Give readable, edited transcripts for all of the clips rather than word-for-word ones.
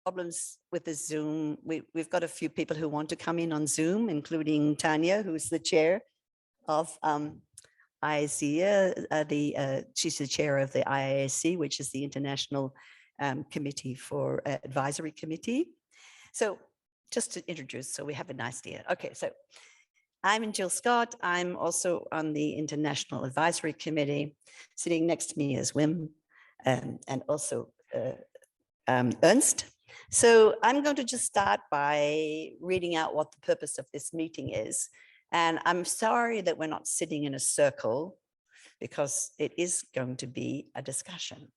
problems with the Zoom. We've got a few people who want to come in on Zoom, including Tanya, who's the chair of ISEA. She's the chair of the IASC, which is the International Committee for Advisory Committee. So just to introduce, so we have an idea. Okay, so I'm Jill Scott. I'm also on the International Advisory Committee. Sitting next to me is Wim and also Ernst. So I'm going to just start by reading out what the purpose of this meeting is. And I'm sorry that we're not sitting in a circle because it is going to be a discussion.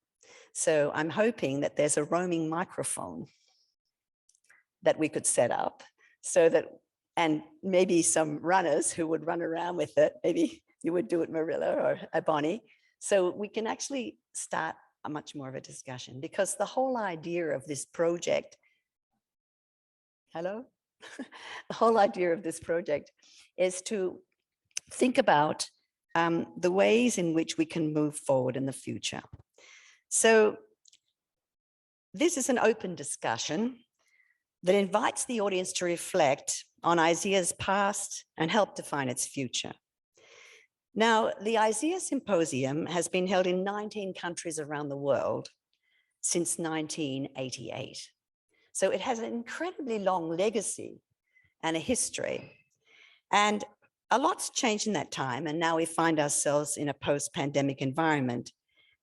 So I'm hoping that there's a roaming microphone that we could set up so that, and maybe some runners who would run around with it, maybe you would do it, Marilla or Bonnie, so we can actually start a much more of a discussion, because the whole idea of this project, hello? The whole idea of this project is to think about the ways in which we can move forward in the future. So this is an open discussion that invites the audience to reflect on ISEA's past and help define its future. Now, the ISEA Symposium has been held in 19 countries around the world since 1988. So it has an incredibly long legacy and a history. And a lot's changed in that time. And now we find ourselves in a post-pandemic environment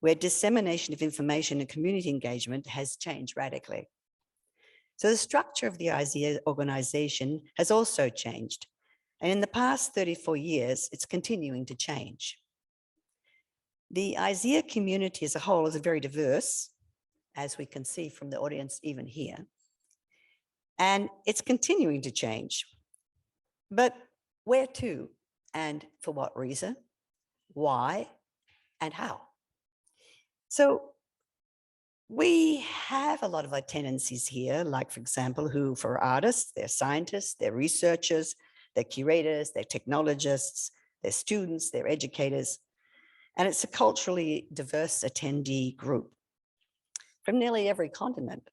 where dissemination of information and community engagement has changed radically. So the structure of the ISEA organization has also changed. And in the past 34 years, it's continuing to change. The ISEA community as a whole is very diverse, as we can see from the audience even here. And it's continuing to change. But where to and for what reason, why and how? So we have a lot of our tendencies here, like, for example, who for artists, they're scientists, they're researchers, they're curators, they're technologists, they're students, they're educators. And it's a culturally diverse attendee group from nearly every continent.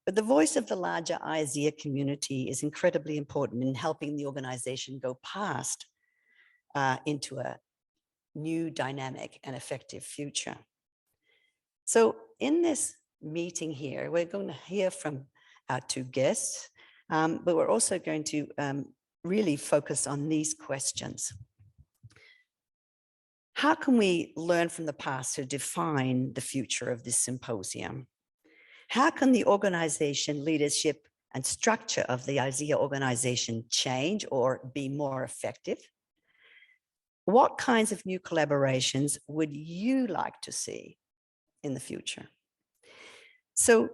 But the voice of the larger ISEA community is incredibly important in helping the organization go past into a new, dynamic, and effective future. So in this meeting here, we're going to hear from our two guests, but we're also going to really focus on these questions. How can we learn from the past to define the future of this symposium? How can the organization, leadership, and structure of the ISEA organization change or be more effective? What kinds of new collaborations would you like to see in the future? So,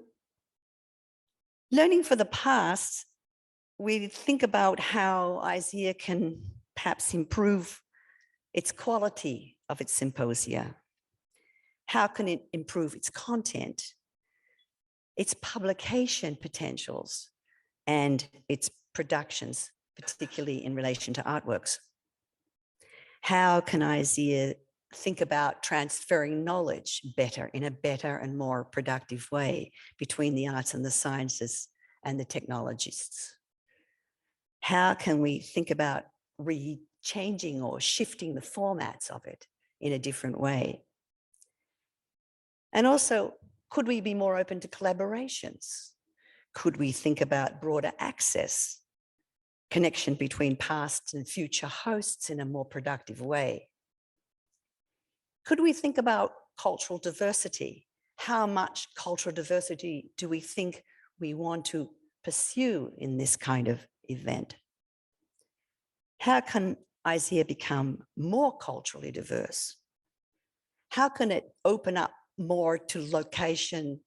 learning from the past, we think about how ISEA can perhaps improve its quality of its symposia. How can it improve its content, its publication potentials, and its productions, particularly in relation to artworks? How can ISEA think about transferring knowledge better, in a better and more productive way between the arts and the sciences and the technologists? How can we think about changing or shifting the formats of it in a different way? And also, could we be more open to collaborations? Could we think about broader access, connection between past and future hosts in a more productive way? Could we think about cultural diversity? How much cultural diversity do we think we want to pursue in this kind of event? How can ISEA become more culturally diverse? How can it open up more to location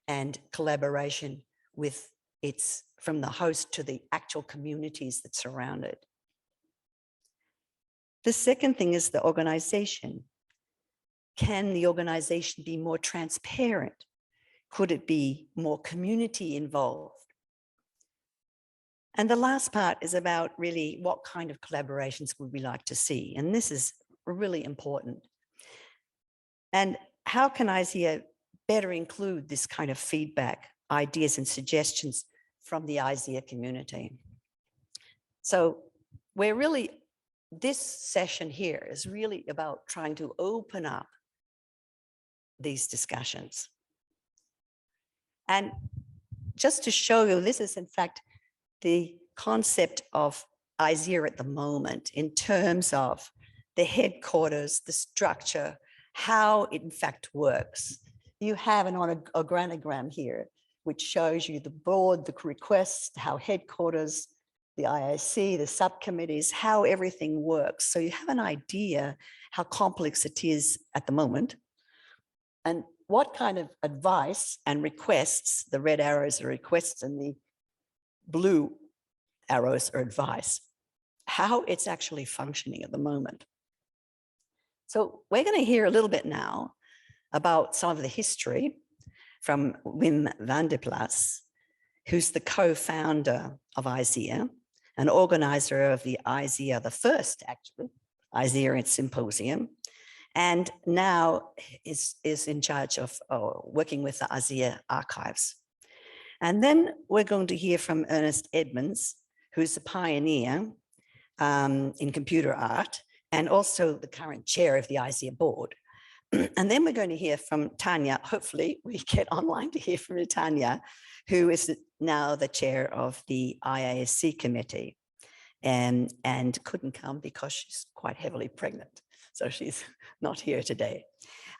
and collaboration with from the host to the actual communities that surround it? The second thing is the organization. Can the organization be more transparent? Could it be more community involved? And the last part is about really what kind of collaborations would we like to see? And this is really important. And how can ISEA better include this kind of feedback ideas and suggestions from the ISEA community. So we're really, this session here is really about trying to open up these discussions. And just to show you, this is in fact the concept of ISEA at the moment in terms of the headquarters, the structure, how it in fact works. You have an organogram here, which shows you the board, the requests, how headquarters, the IIC, the subcommittees, how everything works. So you have an idea how complex it is at the moment and what kind of advice and requests, the red arrows are requests and the blue arrows are advice, how it's actually functioning at the moment. So we're going to hear a little bit now about some of the history from Wim van der Plas, who's the co-founder of ISEA, an organizer of the ISEA, the first actually, ISEA at Symposium, and now is in charge of working with the ISEA archives. And then we're going to hear from Ernest Edmonds, who's a pioneer in computer art and also the current chair of the ISEA board. And then we're going to hear from Tanya. Hopefully we get online to hear from Tanya, who is now the chair of the IASC committee and couldn't come because she's quite heavily pregnant. So she's not here today.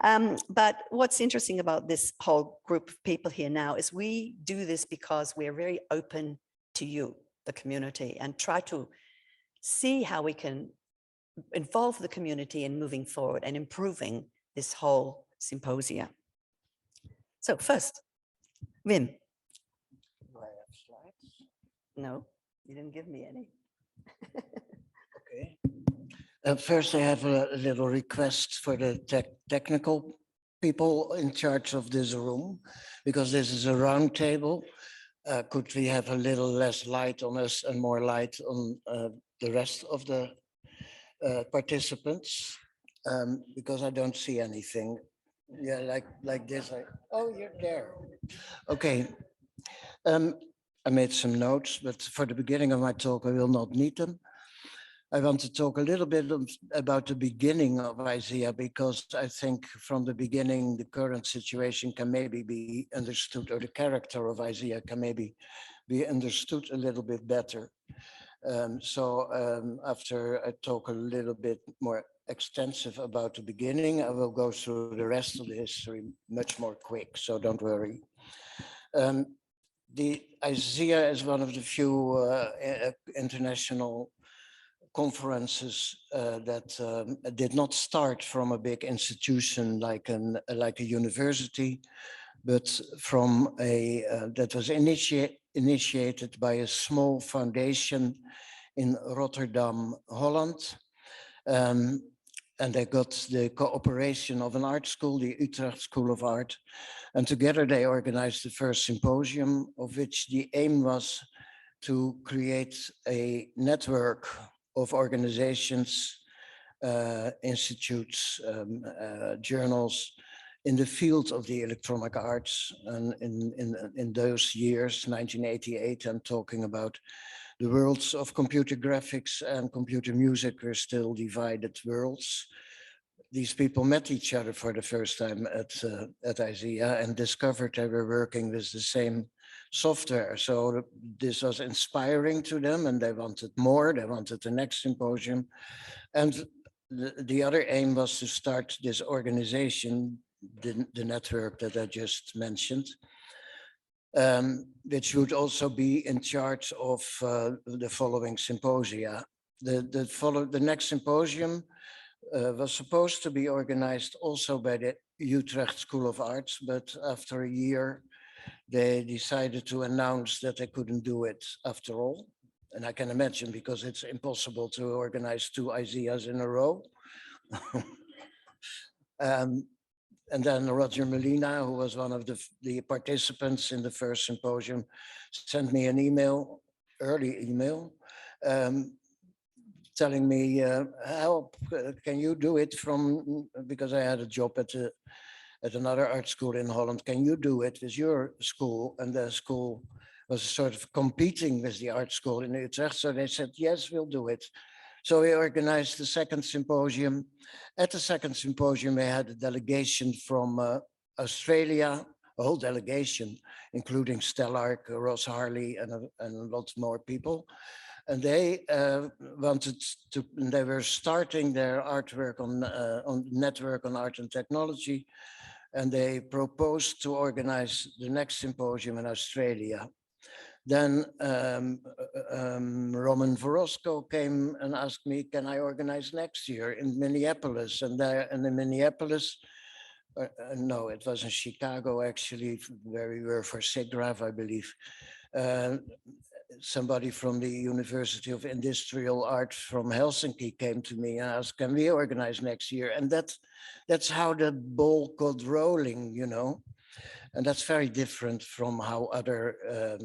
But what's interesting about this whole group of people here now is we do this because we're very open to you, the community, and try to see how we can involve the community in moving forward and improving this whole symposia. So first, Wim. Do I have slides? No, you didn't give me any. Okay. First, I have a little request for the technical people in charge of this room, because this is a round table. Could we have a little less light on us and more light on the rest of the participants? Because I don't see anything. Yeah, like this. Oh, you're there. Okay. I made some notes, but for the beginning of my talk, I will not need them. I want to talk a little bit about the beginning of ISEA, because I think from the beginning, the current situation can maybe be understood, or the character of ISEA can maybe be understood a little bit better. After I talk a little bit more extensive about the beginning, I will go through the rest of the history much more quick, so don't worry. The ISEA is one of the few international conferences that did not start from a big institution like a university, but from a that was initiated by a small foundation in Rotterdam, Holland. And they got the cooperation of an art school, the Utrecht School of Art. And together they organized the first symposium, of which the aim was to create a network of organizations, institutes, journals in the field of the electronic arts. And in those years, 1988, I'm talking about, the worlds of computer graphics and computer music were still divided worlds. These people met each other for the first time at ISEA and discovered they were working with the same software. So this was inspiring to them, and they wanted more. They wanted the next symposium. And the other aim was to start this organization, the network that I just mentioned, which would also be in charge of the following symposia. The next symposium was supposed to be organized also by the Utrecht School of Arts, but after a year, they decided to announce that they couldn't do it after all. And I can imagine, because it's impossible to organize two ISEAs in a row. And then Roger Molina, who was one of the participants in the first symposium, sent me an email, early email, telling me, help, can you do it from, because I had a job at the at another art school in Holland, can you do it with your school? And the school was sort of competing with the art school in Utrecht. So they said, yes, we'll do it. So we organized the second symposium. At the second symposium, we had a delegation from Australia, a whole delegation, including Stellark, Ross Harley, and a lot more people. And they wanted to, they were starting their artwork on network on art and technology. And they proposed to organize the next symposium in Australia. Then Roman Vorosco came and asked me, can I organize next year in Minneapolis? And there, and in Minneapolis, no, it was in Chicago actually, where we were for SIGGRAPH, I believe. Somebody from the University of Industrial Art from Helsinki came to me and asked, can we organize next year? And that's how the ball got rolling, you know. And that's very different from how other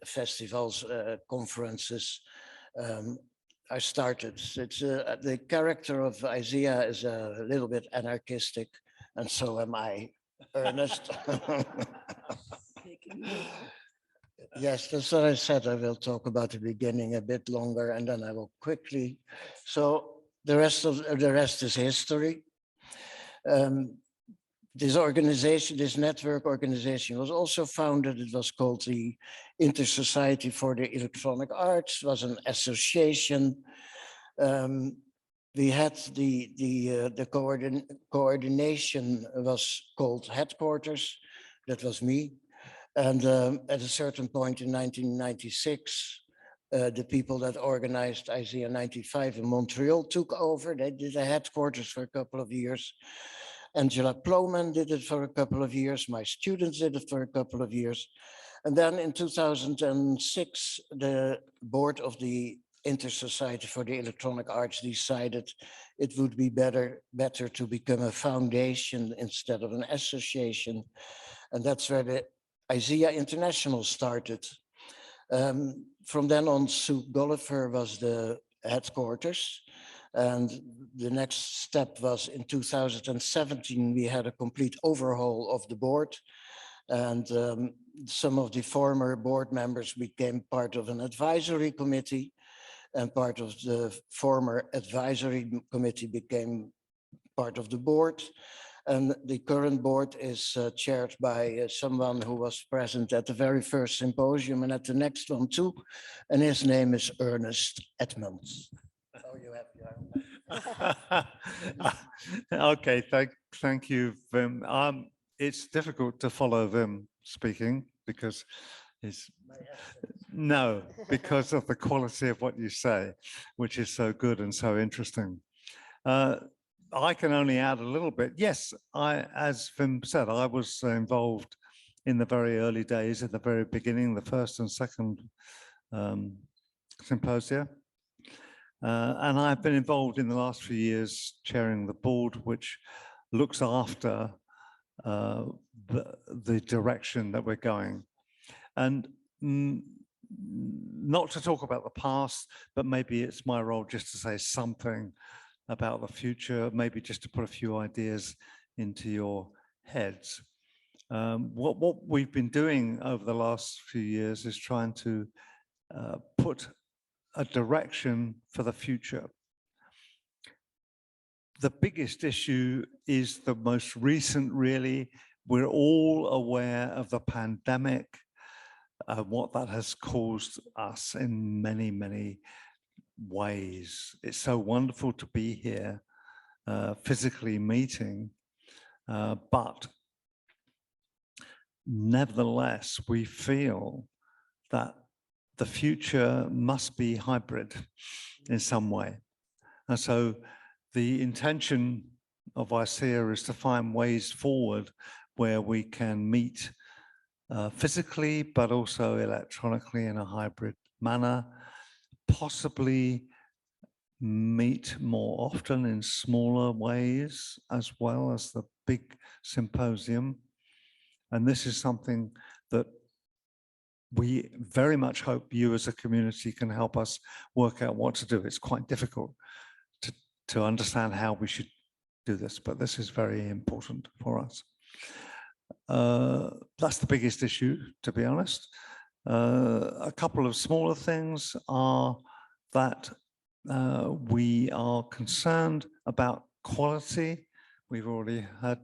festivals, conferences are started. It's the character of ISEA is a little bit anarchistic, and so am I, Ernest. Yes, that's what I said. I will talk about the beginning a bit longer, and then I will quickly. So the rest is history. This organization, this network organization was also founded. It was called the Inter-Society for the Electronic Arts. It was an association. We had the coordination was called headquarters. That was me. And at a certain point in 1996, the people that organized ISEA 95 in Montreal took over. They did the headquarters for a couple of years. Angela Ploman did it for a couple of years. My students did it for a couple of years. And then in 2006, the board of the Inter-Society for the Electronic Arts decided it would be better to become a foundation instead of an association. And that's where the ISEA International started. From then on, Sue Golliver was the headquarters. And the next step was in 2017, we had a complete overhaul of the board. And some of the former board members became part of an advisory committee, and part of the former advisory committee became part of the board. And the current board is chaired by someone who was present at the very first symposium and at the next one too. And his name is Ernest Edmonds. Oh, you have Okay, thank you, Wim. It's difficult to follow Wim speaking because because of the quality of what you say, which is so good and so interesting. I can only add a little bit. Yes, as Wim said, I was involved in the very early days, at the very beginning, the first and second symposia. And I've been involved in the last few years chairing the board, which looks after the direction that we're going. And not to talk about the past, but maybe it's my role just to say something about the future, maybe just to put a few ideas into your heads. What we've been doing over the last few years is trying to put a direction for the future. The biggest issue is the most recent, really. We're all aware of the pandemic, what that has caused us in many, many ways. It's so wonderful to be here, physically meeting, but nevertheless, we feel that the future must be hybrid in some way. And so the intention of ISEA is to find ways forward where we can meet physically, but also electronically in a hybrid manner, possibly meet more often in smaller ways as well as the big symposium. And this is something that we very much hope you as a community can help us work out what to do. It's quite difficult to understand how we should do this, but this is very important for us. That's the biggest issue, to be honest. A couple of smaller things are that we are concerned about quality. We've already had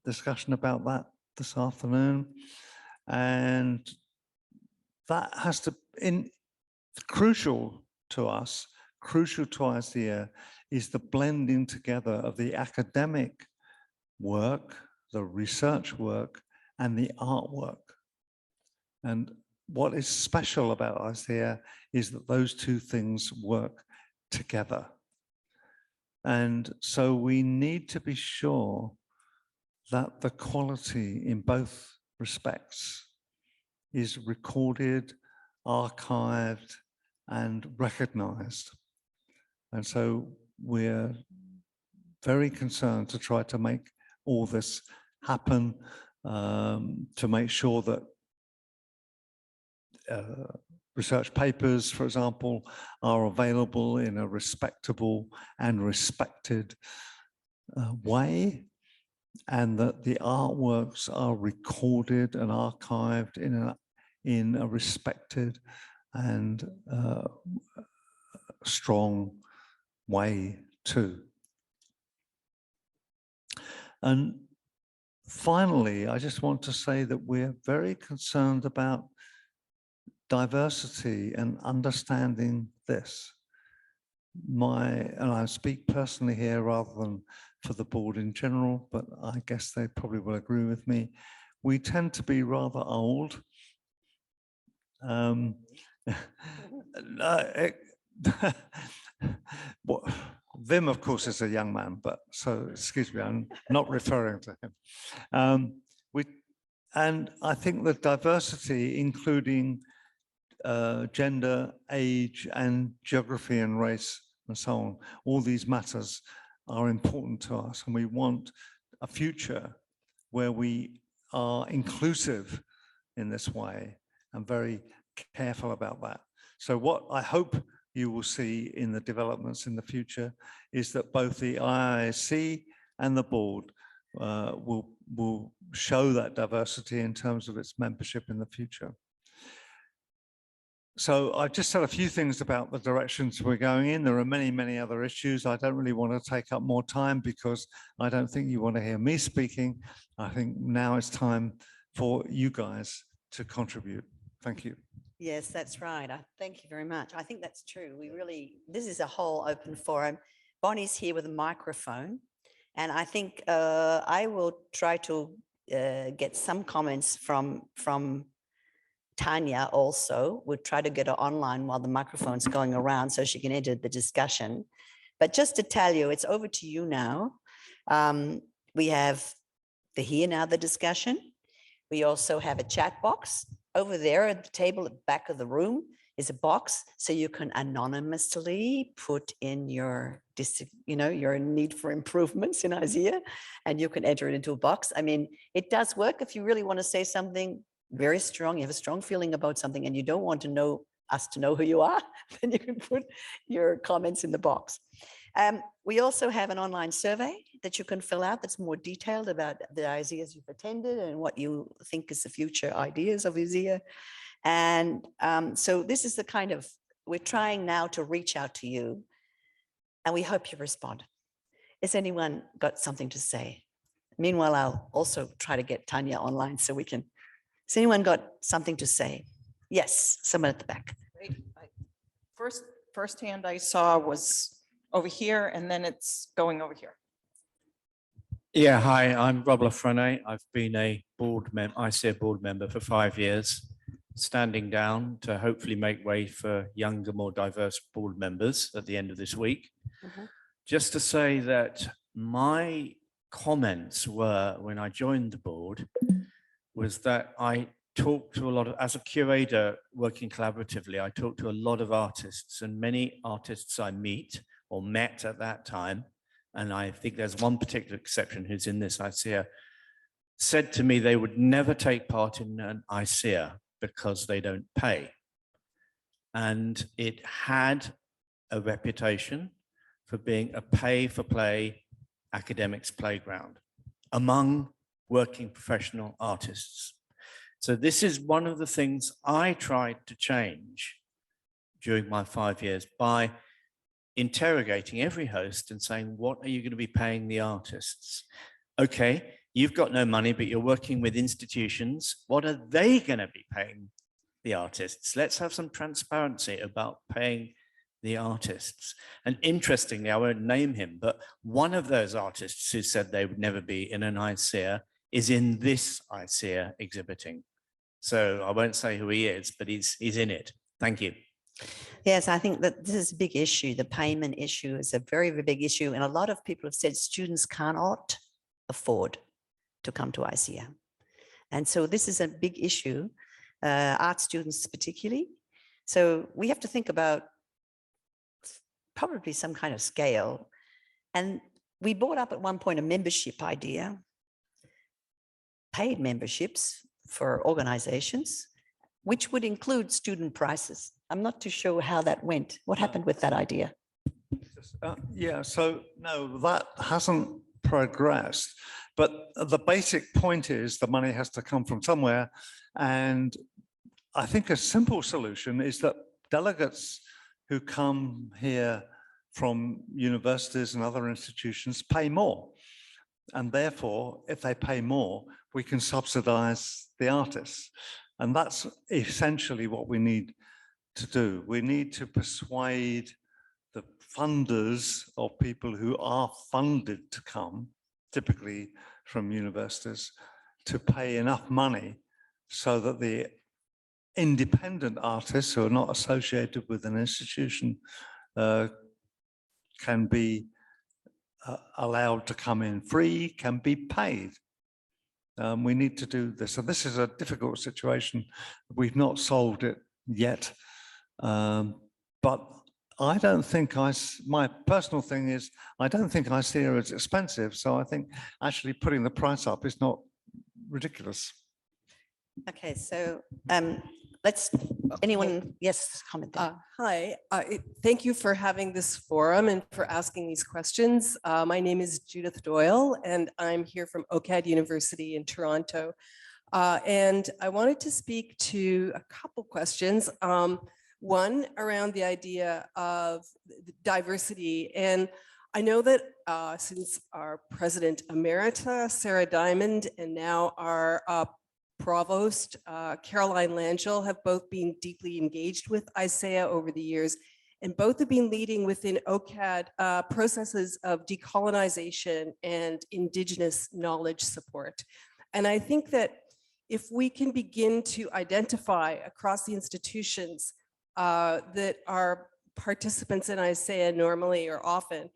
discussion about that this afternoon, and that has to, crucial to us, crucial to ISEA, is the blending together of the academic work, the research work, and the artwork. And what is special about ISEA is that those two things work together. And so we need to be sure that the quality in both respects is recorded, archived, and recognized. And so we're very concerned to try to make all this happen, to make sure that research papers, for example, are available in a respectable and respected way, and that the artworks are recorded and archived in a respected and strong way too. And finally, I just want to say that we're very concerned about diversity and understanding this. And I speak personally here rather than for the board in general, but I guess they probably will agree with me. We tend to be rather old. Wim, of course, is a young man, but so excuse me, I'm not referring to him. And I think that diversity, including gender, age, and geography and race, and so on, all these matters are important to us, and we want a future where we are inclusive in this way and very careful about that. So what I hope you will see in the developments in the future is that both the IISc and the board will show that diversity in terms of its membership in the future. So I've just said a few things about the directions we're going in. There are many, many other issues. I don't really want to take up more time because I don't think you want to hear me speaking. I think now it's time for you guys to contribute. Thank you. Yes, that's right. Thank you very much. I think that's true. This is a whole open forum. Bonnie's here with a microphone, and I think I will try to get some comments from Tanya also. We'll try to get her online while the microphone's going around so she can enter the discussion. But just to tell you, it's over to you now. We have the discussion. We also have a chat box. Over there at the table at the back of the room is a box so you can anonymously put in your need for improvements in ISEA, and you can enter it into a box. I mean, it does work if you really want to say something very strong, you have a strong feeling about something and you don't want us to know who you are, then you can put your comments in the box. We also have an online survey that you can fill out that's more detailed about the ISEAs you've attended and what you think is the future ideas of ISEA. And so this is the kind of, we're trying now to reach out to you, and we hope you respond. Has anyone got something to say? Meanwhile, I'll also try to get Tanya online so we can. Has anyone got something to say? Yes, someone at the back. First hand I saw was over here, and then it's going over here. Yeah, hi, I'm Rob Lafrene. I've been a ISEA board member for 5 years, standing down to hopefully make way for younger, more diverse board members at the end of this week. Just to say that my comments were, when I joined the board, was that I talked to a lot of, as a curator working collaboratively, I talked to a lot of artists, and many artists I meet or met at that time, and I think there's one particular exception who's in this ISEA, said to me they would never take part in an ISEA because they don't pay. And it had a reputation for being a pay-for-play academics' playground among working professional artists. So this is one of the things I tried to change during my 5 years by interrogating every host and saying, what are you going to be paying the artists? Okay, you've got no money, but you're working with institutions. What are they going to be paying the artists? Let's have some transparency about paying the artists. And interestingly, I won't name him, but one of those artists who said they would never be in an ISEA is in this ISEA exhibiting. So I won't say who he is, but he's in it. Thank you. Yes, I think that this is a big issue. The payment issue is a very, very big issue. And a lot of people have said students cannot afford to come to ISEA. And so this is a big issue, art students particularly. So we have to think about probably some kind of scale. And we brought up at one point a membership idea, paid memberships for organizations, which would include student prices. I'm not too sure how that went. What happened with that idea? Yeah, so no, that hasn't progressed. But the basic point is the money has to come from somewhere. And I think a simple solution is that delegates who come here from universities and other institutions pay more. And therefore, if they pay more, we can subsidize the artists. And that's essentially what we need to do. We need to persuade the funders of people who are funded to come, typically from universities, to pay enough money so that the independent artists who are not associated with an institution can be allowed to come in free, can be paid. We need to do this. And this is a difficult situation. We've not solved it yet. But I don't think my personal thing is, I don't think ISEA is expensive. So I think actually putting the price up is not ridiculous. Okay, so anyone, yes, comment there. Hi, thank you for having this forum and for asking these questions. My name is Judith Doyle and I'm here from OCAD University in Toronto. And I wanted to speak to a couple questions. One around the idea of diversity. And I know that since our President Emerita, Sarah Diamond, and now our Provost, Caroline Langell, have both been deeply engaged with ISEA over the years, and both have been leading within OCAD processes of decolonization and Indigenous knowledge support. And I think that if we can begin to identify across the institutions that are participants in ISEA normally or often,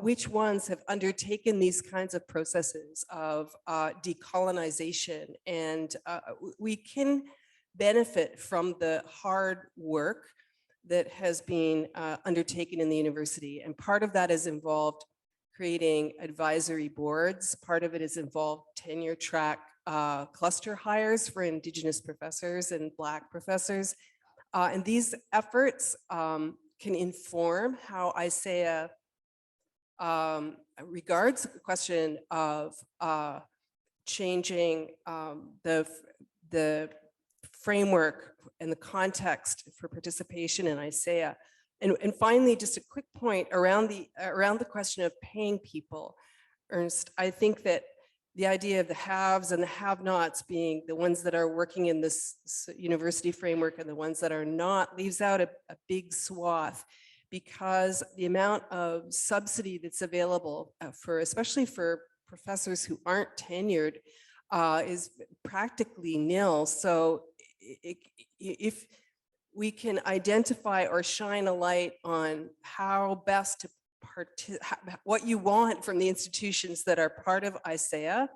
which ones have undertaken these kinds of processes of decolonization, and we can benefit from the hard work that has been undertaken in the university. And part of that is involved creating advisory boards. Part of it is involved tenure track cluster hires for Indigenous professors and Black professors. And these efforts can inform how ISEA regards the question of changing the framework and the context for participation in ISEA. And finally, just a quick point around the question of paying people. Ernst, I think that the idea of the haves and the have-nots being the ones that are working in this university framework and the ones that are not leaves out a big swath, because the amount of subsidy that's available especially for professors who aren't tenured is practically nil. So if we can identify or shine a light on how best to what you want from the institutions that are part of ISEA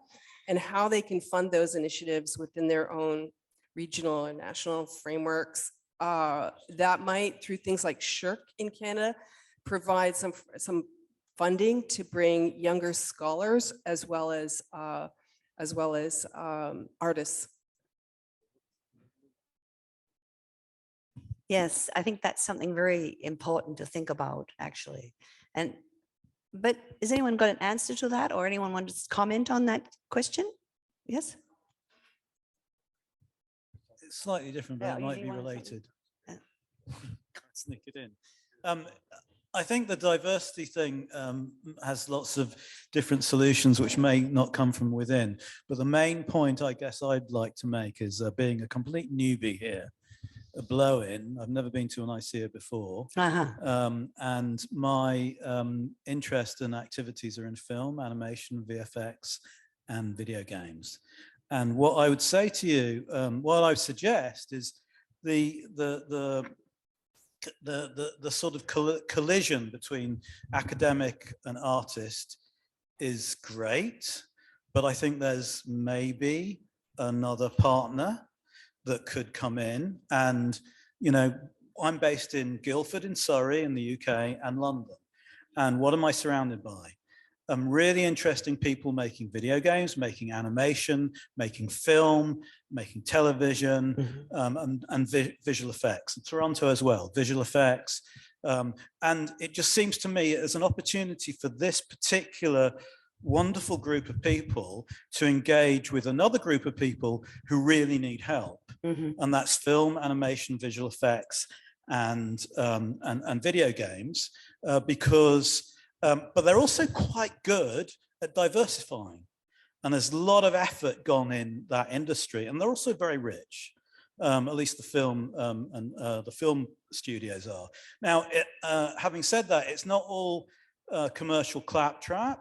and how they can fund those initiatives within their own regional and national frameworks, that might, through things like SHIRK in Canada, provide some funding to bring younger scholars as well as artists. Yes, I think that's something very important to think about, actually. And But has anyone got an answer to that, or anyone want to comment on that question? Yes? It's slightly different, but Yeah, it you might do be want to say- related. Yeah. Can't sneak it in. I think the diversity thing has lots of different solutions which may not come from within. But the main point I guess I'd like to make is being a complete newbie here, a blow-in. I've never been to an ISEA before. And my interest and activities are in film, animation, VFX, and video games. And what I would say to you, what I would suggest is the sort of collision between academic and artist is great, but I think there's maybe another partner that could come in. And, you know, I'm based in Guildford in Surrey in the UK and London. And what am I surrounded by? Really interesting people making video games, making animation, making film, making television, and visual effects. And Toronto as well, visual effects. And it just seems to me as an opportunity for this particular wonderful group of people to engage with another group of people who really need help. And that's film, animation, visual effects, and video games, because but they're also quite good at diversifying. And there's a lot of effort gone in that industry. And they're also very rich, at least the film and the film studios are. Now, having said that, it's not all commercial claptrap.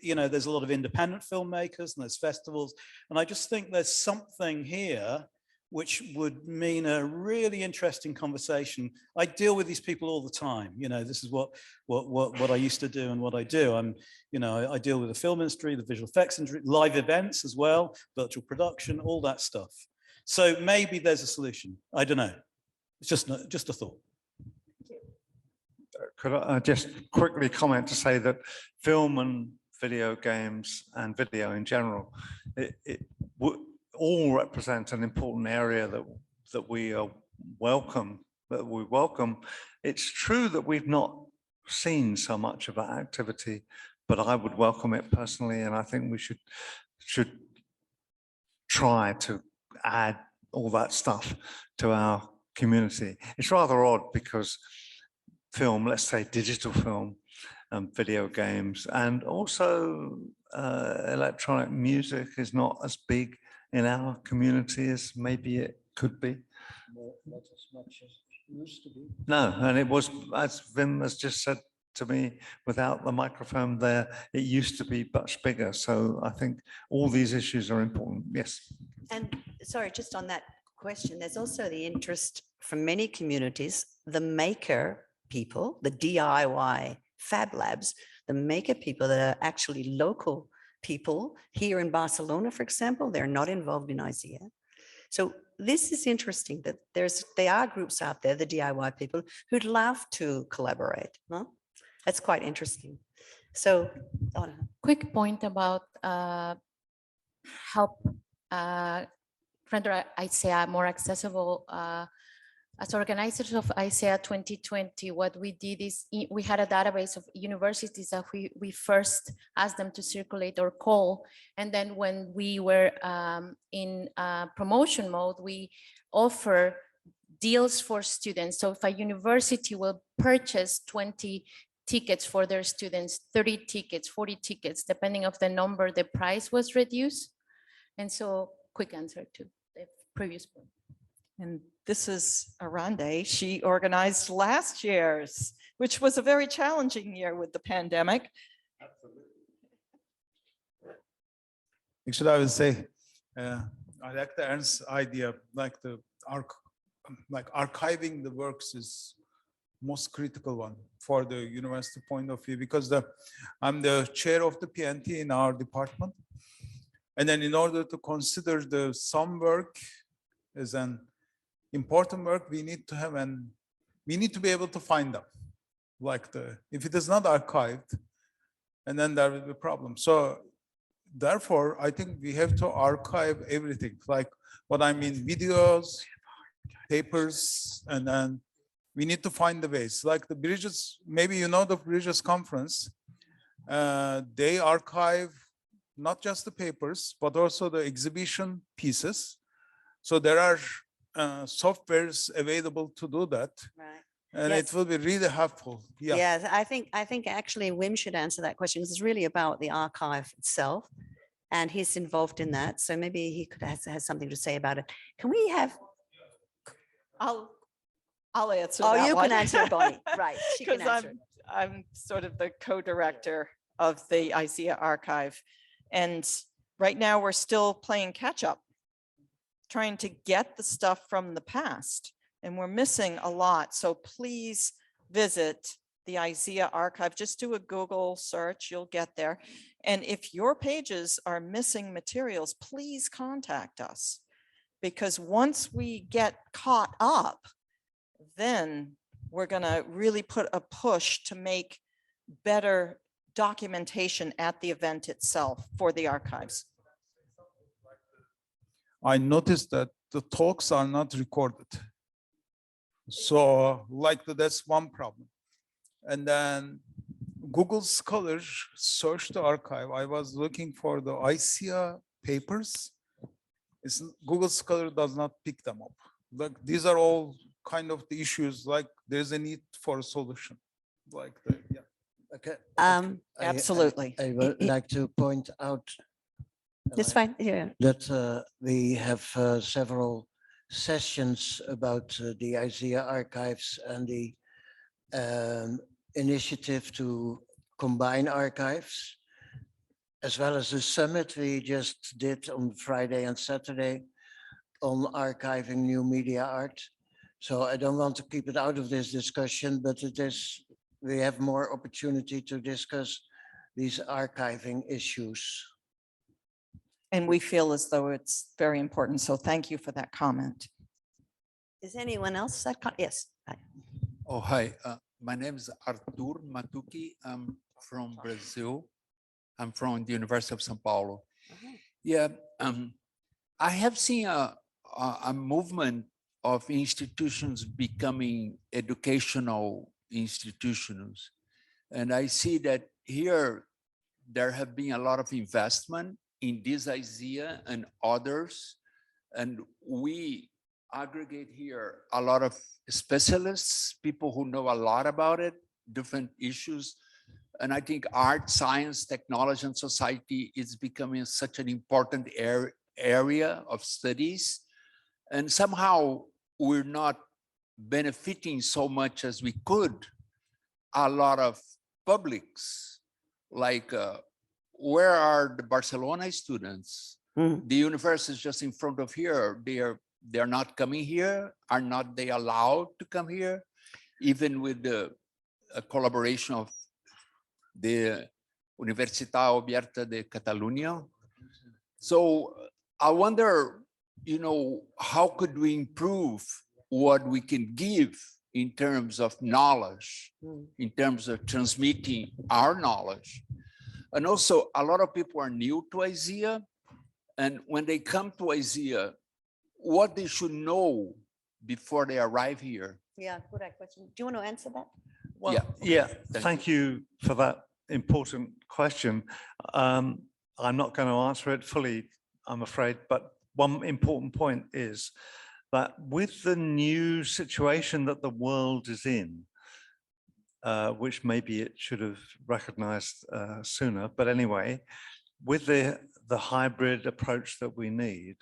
You know, there's a lot of independent filmmakers and there's festivals. And I just think there's something here which would mean a really interesting conversation. I deal with these people all the time. You know, this is what I used to do and what I do. You know, I deal with the film industry, the visual effects industry, live events as well, virtual production, all that stuff. So maybe there's a solution. I don't know. It's just a thought. Could I just quickly comment to say that film and video games and video in general, it all represent an important area that we welcome. It's true that we've not seen so much of that activity, but I would welcome it personally, and I think we should try to add all that stuff to our community. It's rather odd because film, let's say digital film, video games, and also electronic music is not as big in our community as maybe it could be. Not as much as it used to be. No, and it was, as Wim has just said to me, without the microphone there, it used to be much bigger. So I think all these issues are important. Yes. And sorry, just on that question, there's also the interest from many communities, the maker people, the DIY Fab Labs, the maker people that are actually local people here in Barcelona, for example, they're not involved in ISEA. So this is interesting that there are groups out there, the DIY people, who'd love to collaborate. Huh? That's quite interesting. So, Donna. Quick point about help render ISEA more accessible. As organizers of ISEA 2020, what we did is we had a database of universities that we first asked them to circulate or call. And then when we were in promotion mode, we offer deals for students. So if a university will purchase 20 tickets for their students, 30 tickets, 40 tickets, depending on the number, the price was reduced. And so quick answer to the previous point. And this is Arande. She organized last year's, which was a very challenging year with the pandemic. Actually, I would say I like the Ernst's idea, like archiving the works is most critical one for the university point of view, because I'm the chair of the PNT in our department. And then in order to consider some work as an important work, we need to be able to find them. If it is not archived, and then there will be a problem. So therefore, I think we have to archive everything, like what I mean, videos, papers, and then we need to find the ways. Like the Bridges, maybe you know the Bridges conference. They archive not just the papers, but also the exhibition pieces. So there are softwares available to do that. Right. And Yes. it will be really helpful. Yeah. Yes, I think actually Wim should answer that question because it's really about the archive itself, and he's involved in that. So maybe he could has something to say about it. Can we have? I'll answer Oh, that you one. can answer it, Bonnie. Right, she can Because answer it. I'm sort of the co-director of the ISEA archive. And right now we're still playing catch up, trying to get the stuff from the past. And we're missing a lot. So please visit the ISEA archive. Just do a Google search, you'll get there. And if your pages are missing materials, please contact us. Because once we get caught up, then we're gonna really put a push to make better documentation at the event itself for the archives. I noticed that the talks are not recorded. So like that's one problem. And then Google Scholar searched the archive. I was looking for the ISEA papers. Google Scholar does not pick them up. Like these are all kind of the issues, like there's a need for a solution. Like yeah. Okay. Absolutely. I would like to point out. That's fine. Yeah. That we have several sessions about the ISEA archives and the initiative to combine archives, as well as the summit we just did on Friday and Saturday on archiving new media art. So I don't want to keep it out of this discussion, but we have more opportunity to discuss these archiving issues. And we feel as though it's very important. So thank you for that comment. Is anyone else that? Yes. Hi. Oh, hi. My name is Arthur Matuki. I'm from Brazil. I'm from the University of São Paulo. Yeah, I have seen a movement of institutions becoming educational institutions. And I see that here, there have been a lot of investment in this ISEA and others. And we aggregate here a lot of specialists, people who know a lot about it, different issues. And I think art, science, technology, and society is becoming such an important area of studies. And somehow we're not benefiting so much as we could. A lot of publics, like where are the Barcelona students? The university is just in front of here. They're not coming here. Are not they allowed to come here? Even with the collaboration of the Universitat Oberta de Catalunya. So I wonder, how could we improve what we can give in terms of knowledge, in terms of transmitting our knowledge? And also, a lot of people are new to ISEA, and when they come to ISEA, what they should know before they arrive here. Yeah, good question. Do you want to answer that? Well, Yeah. Thank you for that important question. I'm not going to answer it fully, I'm afraid, but one important point is that with the new situation that the world is in, which maybe it should have recognized sooner, but anyway, with the hybrid approach that we need,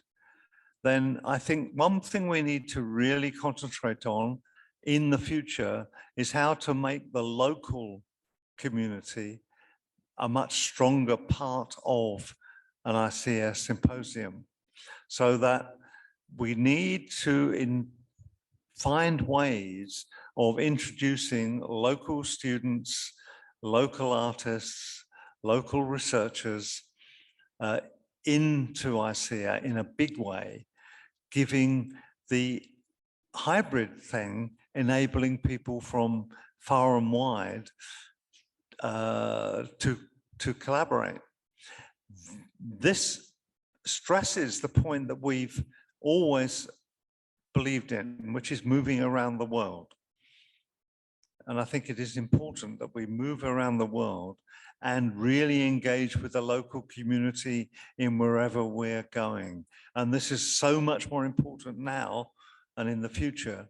then I think one thing we need to really concentrate on in the future is how to make the local community a much stronger part of an ISEA symposium, so that we need to find ways of introducing local students, local artists, local researchers into ISEA in a big way, giving the hybrid thing, enabling people from far and wide to collaborate. This stresses the point that we've always believed in, which is moving around the world. And I think it is important that we move around the world and really engage with the local community in wherever we're going. And this is so much more important now and in the future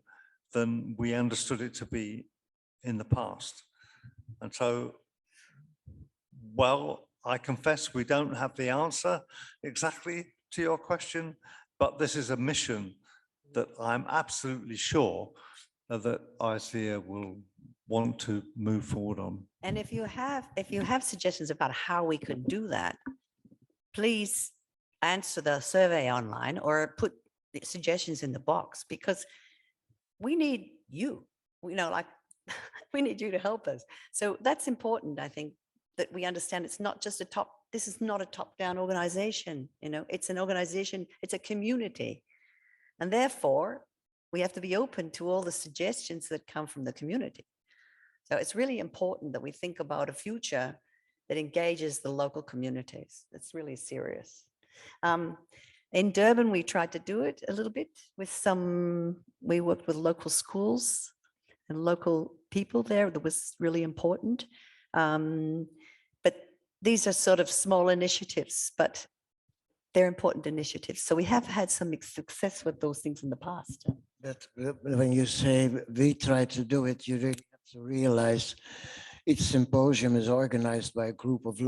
than we understood it to be in the past. And so, well, I confess we don't have the answer exactly to your question, but this is a mission that I'm absolutely sure that ISEA will want to move forward on. And if you have suggestions about how we could do that, please answer the survey online or put the suggestions in the box, because we need you, like we need you to help us. So that's important, I think, that we understand it's not just this is not a top-down organization, it's an organization, it's a community. And therefore, we have to be open to all the suggestions that come from the community. So it's really important that we think about a future that engages the local communities. It's really serious. In Durban, we tried to do it a little bit we worked with local schools and local people there. That was really important. But these are sort of small initiatives, but they're important initiatives. So we have had some success with those things in the past. But when you say we try to do it, you really have to realize each symposium is organized by a group of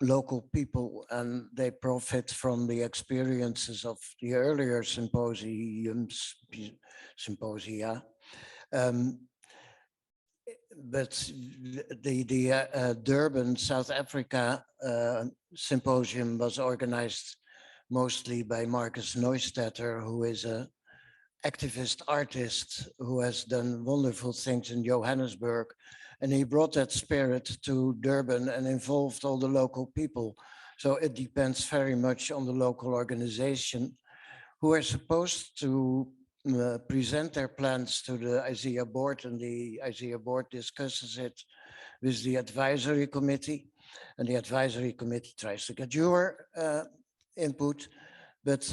local people, and they profit from the experiences of the earlier symposia. But the Durban, South Africa symposium was organized mostly by Marcus Neustetter, who is a activist artist who has done wonderful things in Johannesburg. And he brought that spirit to Durban and involved all the local people. So it depends very much on the local organization, who are supposed to present their plans to the ISEA board, and the ISEA board discusses it with the advisory committee, and the advisory committee tries to get your input. But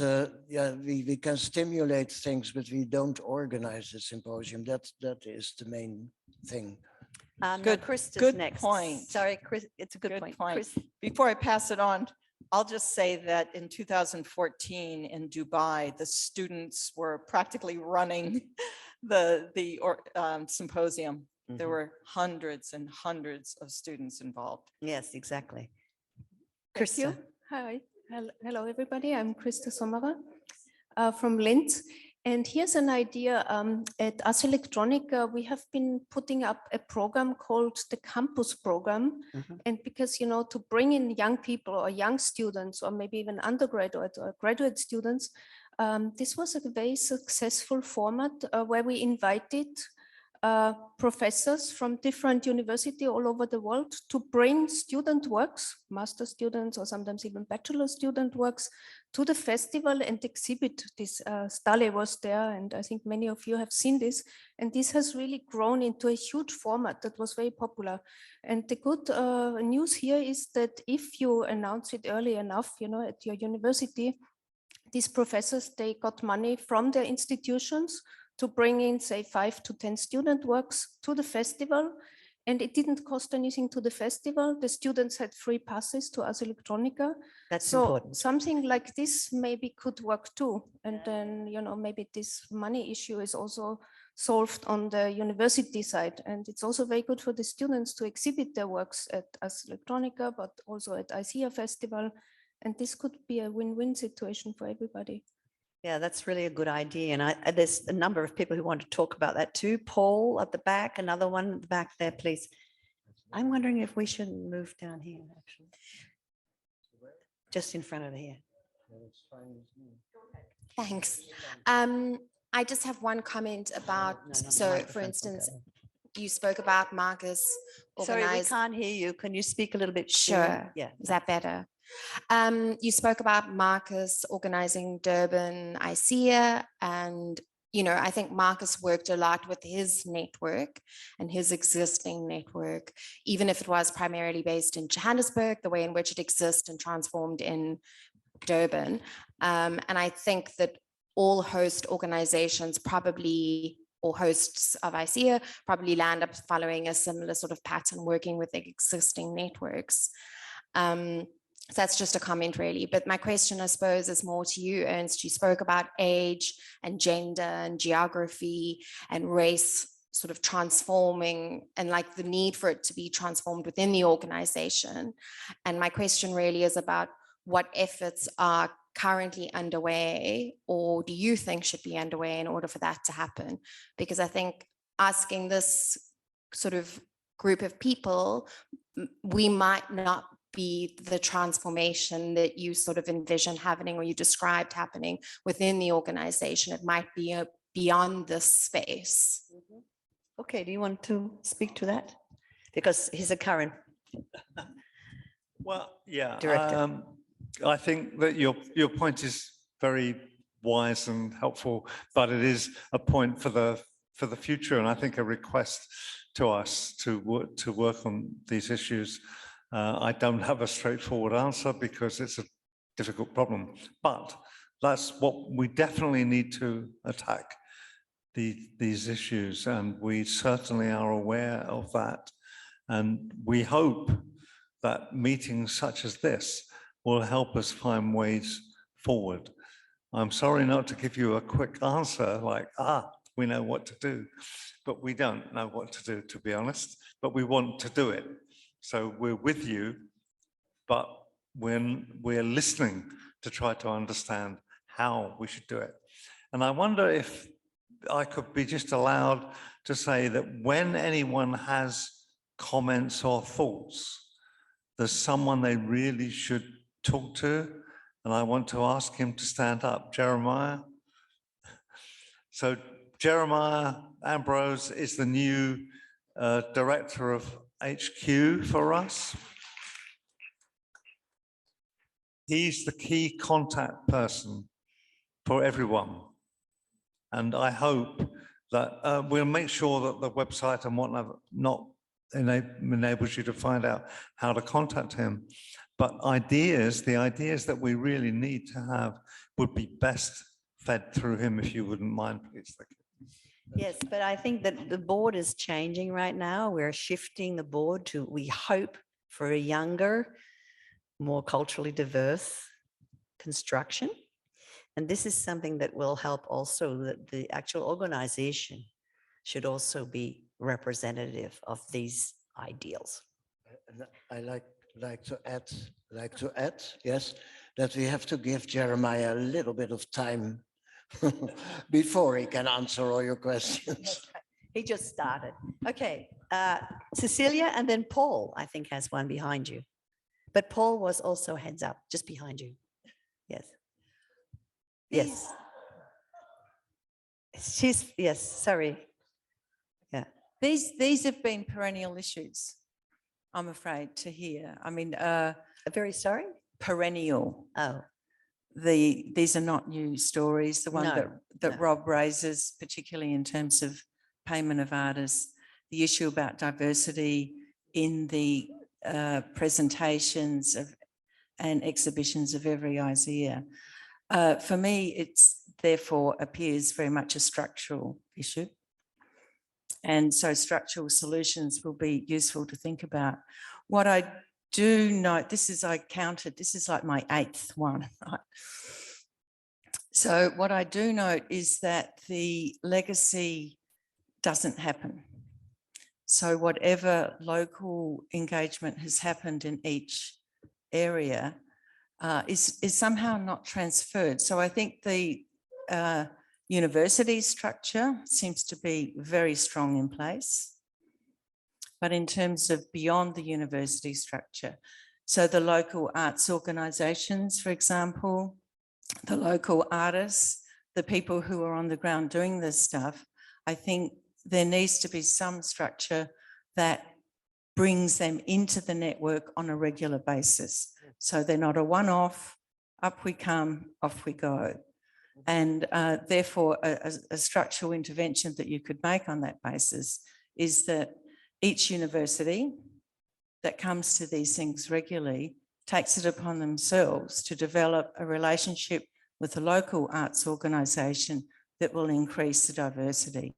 yeah, we can stimulate things, but we don't organize the symposium. That is the main thing. Good- Chris is good next. point. Sorry, Chris, it's a good point. Chris, Before I pass it on, I'll just say that in 2014 in Dubai, the students were practically running the symposium. There were hundreds and hundreds of students involved. yes, exactly. Thank you. Krista. Hi. Hello, everybody. I'm Krista Sommerer from Linz. And here's an idea. At Ars Electronica, we have been putting up a program called the Campus Program. And because, to bring in young people or young students, or maybe even undergraduate or graduate students, this was a very successful format where we invited professors from different universities all over the world to bring student works, master students, or sometimes even bachelor student works, to the festival and exhibit this. Stale was there, and I think many of you have seen this. And this has really grown into a huge format that was very popular. And the good news here is that if you announce it early enough, at your university, these professors, they got money from their institutions to bring in, say, 5 to 10 student works to the festival. And it didn't cost anything to the festival. The students had free passes to Ars Electronica. That's so important. Something like this maybe could work too. And then, maybe this money issue is also solved on the university side. And it's also very good for the students to exhibit their works at Ars Electronica, but also at ISEA Festival. And this could be a win-win situation for everybody. Yeah, that's really a good idea. And there's a number of people who want to talk about that too. Paul at the back, another one at the back there, please. I'm wondering if we shouldn't move down here, actually. Just in front of here. Thanks. I just have one comment about, for instance, you spoke about Marcus Sorry, we organized. can't hear you. Can you speak a little bit? Sure. Yeah. Is that better? You spoke about Marcus organizing Durban ISEA, and I think Marcus worked a lot with his network and his existing network, even if it was primarily based in Johannesburg, the way in which it exists and transformed in Durban. And I think that all host organizations probably or hosts of ISEA probably land up following a similar sort of pattern, working with existing networks. So that's just a comment really. But my question, I suppose, is more to you, Ernst. You spoke about age and gender and geography and race sort of transforming and like the need for it to be transformed within the organization. And my question really is about what efforts are currently underway or do you think should be underway in order for that to happen? Because I think asking this sort of group of people, we might not be the transformation that you sort of envision happening or you described happening within the organization. It might be beyond this space. Okay, do you want to speak to that? Because he's a current Well, yeah, director. I think that your point is very wise and helpful, but it is a point for the future, and I think a request to us to work on these issues. I don't have a straightforward answer because it's a difficult problem, but that's what we definitely need to attack, these issues, and we certainly are aware of that. And we hope that meetings such as this will help us find ways forward. I'm sorry not to give you a quick answer like, we know what to do, but we don't know what to do, to be honest, but we want to do it. So we're with you, but when we're listening to try to understand how we should do it. And I wonder if I could be just allowed to say that when anyone has comments or thoughts, there's someone they really should talk to, and I want to ask him to stand up. Jeremiah. So Jeremiah Ambrose is the new director of HQ for us. He's the key contact person for everyone. And I hope that we'll make sure that the website and whatnot not enables you to find out how to contact him. But the ideas that we really need to have would be best fed through him, if you wouldn't mind, please. Thank you. Yes, but I think that the board is changing right now. We're shifting the board to, we hope, for a younger, more culturally diverse construction. And this is something that will help also that the actual organization should also be representative of these ideals. I like to add, yes, that we have to give Jeremiah a little bit of time before he can answer all your questions. He just started. Okay, Cecilia and then Paul, I think, has one behind you. But Paul was also heads up, just behind you. Yes. Yes. Yes, sorry. Yeah. These have been perennial issues, I'm afraid to hear. I mean, very sorry? Perennial. Oh. These are not new stories. The one that No. Rob raises, particularly in terms of payment of artists, the issue about diversity in the presentations of and exhibitions of every ISEA. For me, it's therefore appears very much a structural issue. And so structural solutions will be useful to think about. What I do note, this is like my 8th one. Right? So what I do note is that the legacy doesn't happen. So whatever local engagement has happened in each area is somehow not transferred. So I think the university structure seems to be very strong in place. But in terms of beyond the university structure, so the local arts organisations, for example, the local artists, the people who are on the ground doing this stuff, I think there needs to be some structure that brings them into the network on a regular basis. So they're not a one-off, up we come, off we go. And therefore, a structural intervention that you could make on that basis is that each university that comes to these things regularly takes it upon themselves to develop a relationship with the local arts organisation that will increase the diversity.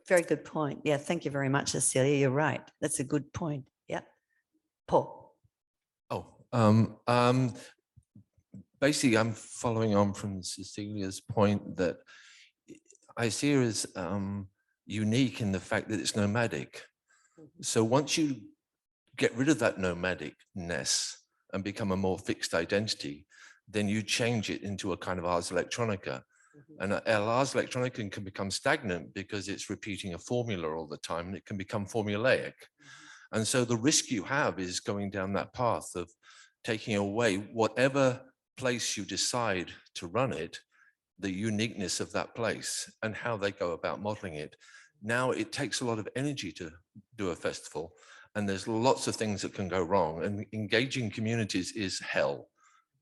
Very good point. Yeah, thank you very much, Cecilia. You're right. That's a good point. Yeah. Paul. Oh, basically, I'm following on from Cecilia's point that ISEA is unique in the fact that it's nomadic. So once you get rid of that nomadicness and become a more fixed identity, then you change it into a kind of Ars Electronica. And Ars Electronica can become stagnant because it's repeating a formula all the time, and it can become formulaic. And so the risk you have is going down that path of taking away whatever place you decide to run it, the uniqueness of that place and how they go about modeling it. Now it takes a lot of energy to do a festival, and there's lots of things that can go wrong, and engaging communities is hell.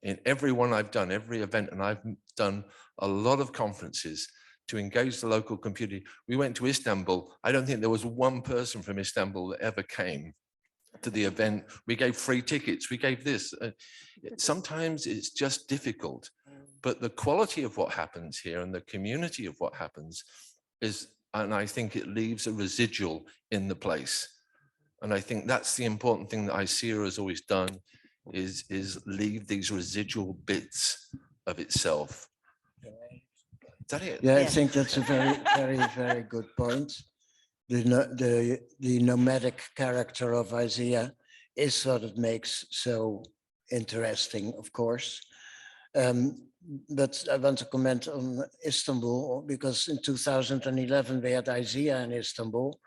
In every one I've done, every event, and I've done a lot of conferences to engage the local community. We went to Istanbul. I don't think there was one person from Istanbul that ever came to the event. We gave free tickets. We gave this. Sometimes it's just difficult, but the quality of what happens here and the community of what happens is, and I think it leaves a residual in the place. And I think that's the important thing that ISEA has always done, is leave these residual bits of itself. Is that it? Yeah, I think that's a very good point. The nomadic character of ISEA is what it makes so interesting, of course. But I want to comment on Istanbul, because in 2011 we had ISEA in Istanbul,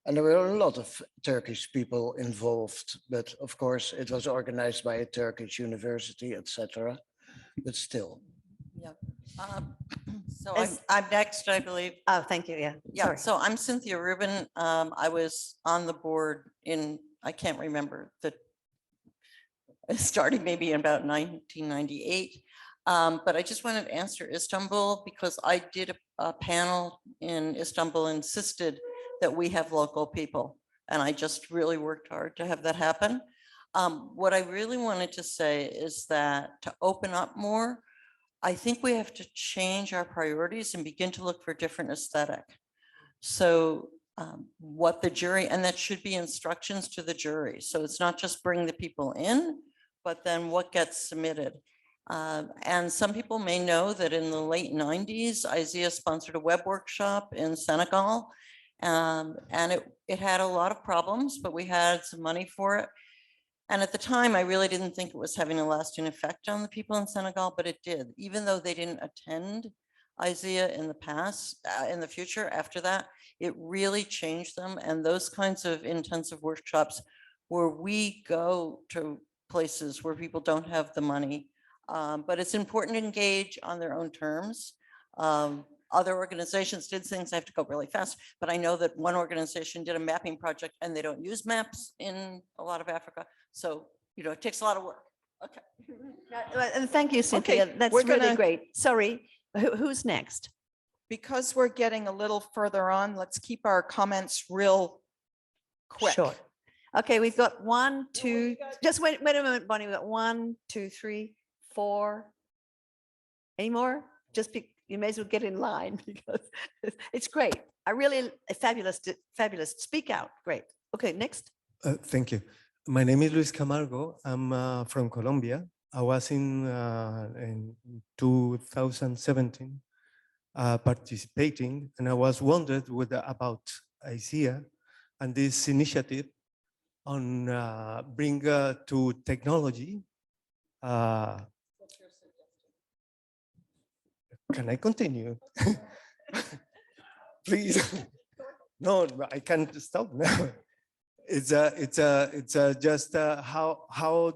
and there were a lot of Turkish people involved, but of course it was organized by a Turkish university, etc. But still. Yeah. So I'm next, I believe. Oh, thank you. Yeah. Yeah, Sorry. so I'm Cynthia Rubin. I was on the board in, I can't remember, starting maybe in about 1998. But I just wanted to answer Istanbul because I did a panel in Istanbul, insisted that we have local people. And I just really worked hard to have that happen. What I really wanted to say is that to open up more, I think we have to change our priorities and begin to look for different aesthetic. So what the jury, and that should be instructions to the jury. So it's not just bring the people in, but then what gets submitted. And some people may know that in the late 90s, ISEA sponsored a web workshop in Senegal. And it had a lot of problems, but we had some money for it. And at the time, I really didn't think it was having a lasting effect on the people in Senegal, but it did. Even though they didn't attend ISEA in the past, in the future after that, it really changed them. And those kinds of intensive workshops where we go to places where people don't have the money, but it's important to engage on their own terms. Other organizations did things, I have to go really fast, but I know that one organization did a mapping project and they don't use maps in a lot of Africa. So, you know, it takes a lot of work. Okay. And thank you, Cynthia. Okay, That's we're really gonna- great. Sorry, who's next? Because we're getting a little further on, let's keep our comments real quick. Short. Okay, we've got 1, 2, just wait a moment, Bonnie. We've got 1, 2, 3, 4. Any more? Just pick, you may as well get in line because it's great. I really, fabulous. Speak out. Great. Okay, next. Thank you. My name is Luis Camargo. I'm from Colombia. I was in 2017 participating, and I was wondered about ISEA and this initiative on bring to technology. Can I continue? Please. No, I can't stop now. It's just how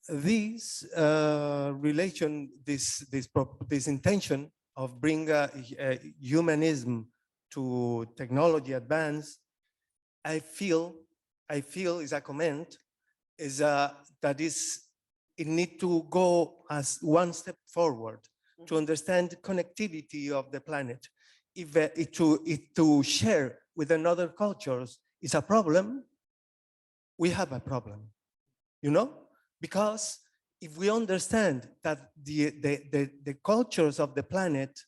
this relation, this intention of bring humanism to technology advance, I feel is a comment, is that it need to go as one step forward to understand connectivity of the planet. If to share with another cultures is a problem, we have a problem, you know? Because if we understand that the cultures of the planet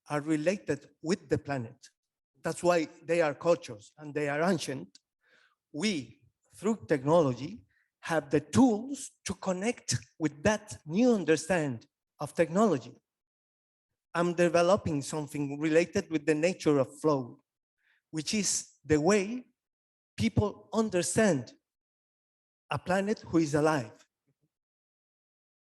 are related with the planet, That's why they are cultures and they are ancient. We, through technology, have the tools to connect with that new understanding of technology. I'm developing something related with the nature of flow, which is the way people understand a planet who is alive.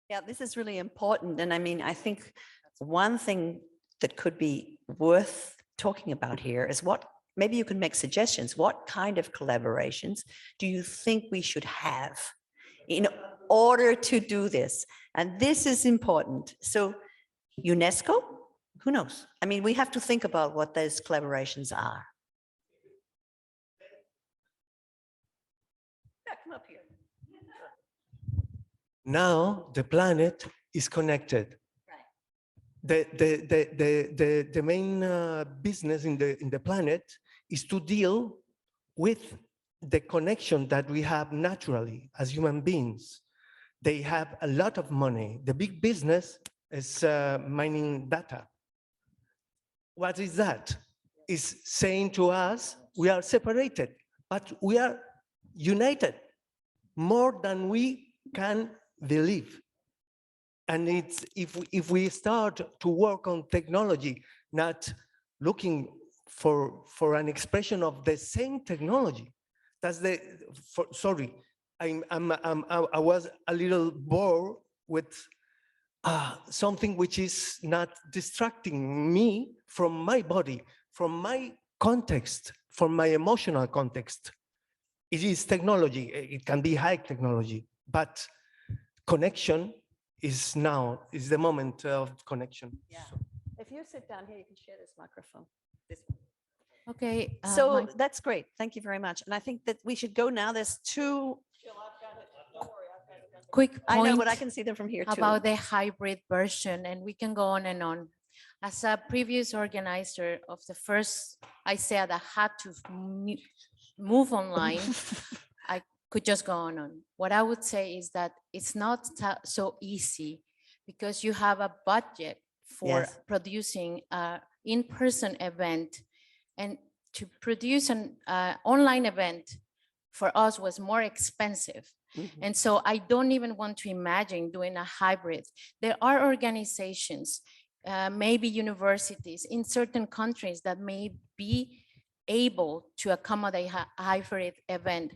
Yeah, this is really important. And I mean, I think one thing that could be worth talking about here is maybe you can make suggestions. What kind of collaborations do you think we should have in order to do this? And this is important. So UNESCO, who knows? I mean, we have to think about what those collaborations are. Yeah, come up here. Now the planet is connected. The main business in the planet is to deal with the connection that we have naturally as human beings. They have a lot of money. The big business is mining data. What is that? Is saying to us, we are separated, but we are united more than we can believe. And it's if we start to work on technology, not looking for an expression of the same technology, that's sorry, I was a little bored with something which is not distracting me from my body, from my context, from my emotional context. It is technology. It can be high technology, but connection is the moment of connection. Yeah. If you sit down here, you can share this microphone. Okay. So that's great. Thank you very much. And I think that we should go now. There's two. Quick point. I know, but I can see them from here too. About the hybrid version, and we can go on and on. As a previous organizer of the first ISEA that had to move online, I could just go on. What I would say is that it's not so easy because you have a budget for producing an in-person event, and to produce an online event for us was more expensive. And so I don't even want to imagine doing a hybrid. There are organizations, maybe universities in certain countries that may be able to accommodate a hybrid event.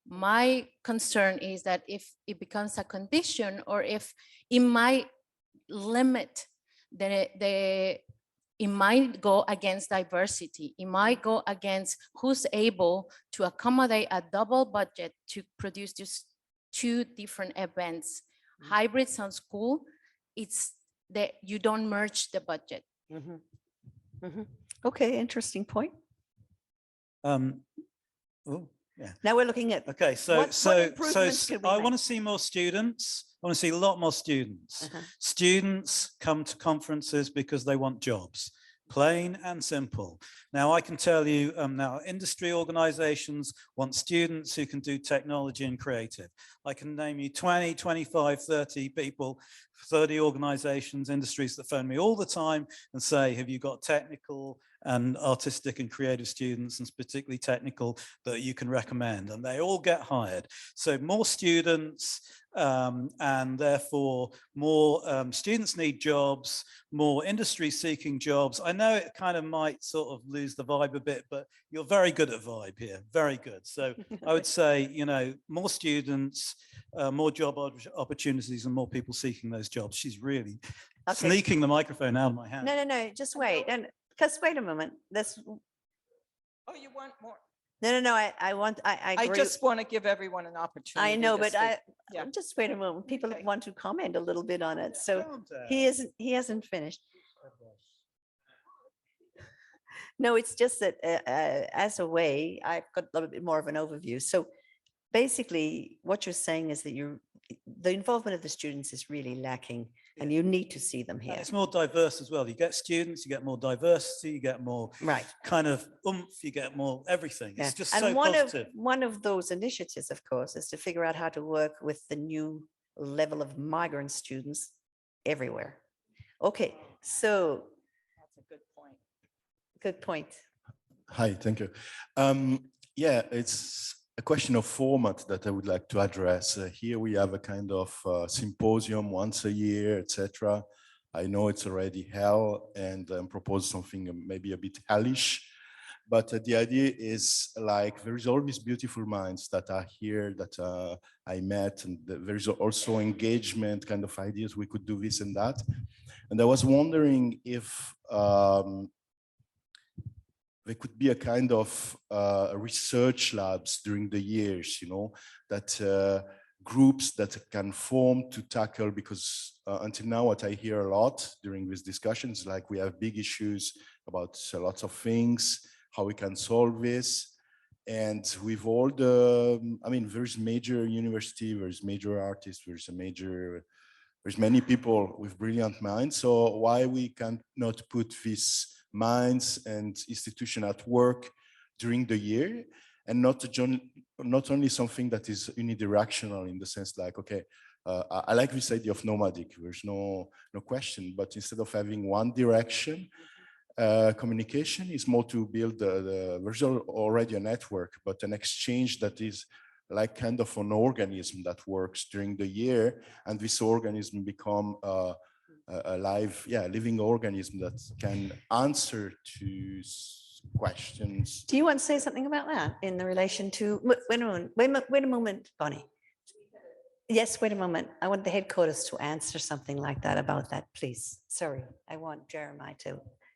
My concern is that if it becomes a condition, or if it might limit it might go against diversity. It might go against who's able to accommodate a double budget to produce just two different events. Hybrid sounds cool. It's that you don't merge the budget. Okay, interesting point. Oh, yeah. Now we're looking at okay. So I want to see more students. I want to see a lot more students. Students come to conferences because they want jobs. Plain and simple. Now I can tell you now industry organizations want students who can do technology and creative. I can name you 20, 25, 30 people, 30 organizations, industries that phone me all the time and say, have you got technical and artistic and creative students, and particularly technical, that you can recommend? And they all get hired. So more students, and therefore more students need jobs, more industry seeking jobs. I know it kind of might sort of lose the vibe a bit, but you're very good at vibe here, very good. So I would say, you know, more students, more job opportunities, and more people seeking those jobs. She's really sneaking the microphone out of my hand. No, just wait. And because wait a moment, Oh, you want more? No, I agree. I just want to give everyone an opportunity. I know, but yeah. Just wait a moment. People want to comment a little bit on it. So he hasn't finished. No, it's just that as a way, I've got a little bit more of an overview. So basically what you're saying is that the involvement of the students is really lacking, and you need to see them here. And it's more diverse as well. You get students, you get more diversity, you get more kind of oomph, you get more everything. It's just so positive. One of those initiatives, of course, is to figure out how to work with the new level of migrant students everywhere. Okay, so that's a good point. Good point. Hi, thank you. Yeah, it's a question of format that I would like to address. Here we have a kind of symposium once a year, etc. I know it's already hell and propose something maybe a bit hellish, but the idea is like there is all these beautiful minds that are here that I met, and there is also engagement kind of ideas. We could do this and that. And I was wondering if there could be a kind of research labs during the years, you know, that groups that can form to tackle, because until now what I hear a lot during these discussions, like we have big issues about lots of things, how we can solve this. And with all the, I mean, there's major university, there's major artists, there's many people with brilliant minds. So why we cannot put these minds and institution at work during the year, and not only something that is unidirectional in the sense like, okay, I like this idea of nomadic, there's no question, but instead of having one direction, communication is more to build there's already a network, but an exchange that is like kind of an organism that works during the year, and this organism become a live, living organism that can answer to questions. Do you want to say something about that in the relation to, wait a moment, Bonnie. Yes, wait a moment. I want the headquarters to answer something like that about that, please. Sorry, I want Jeremiah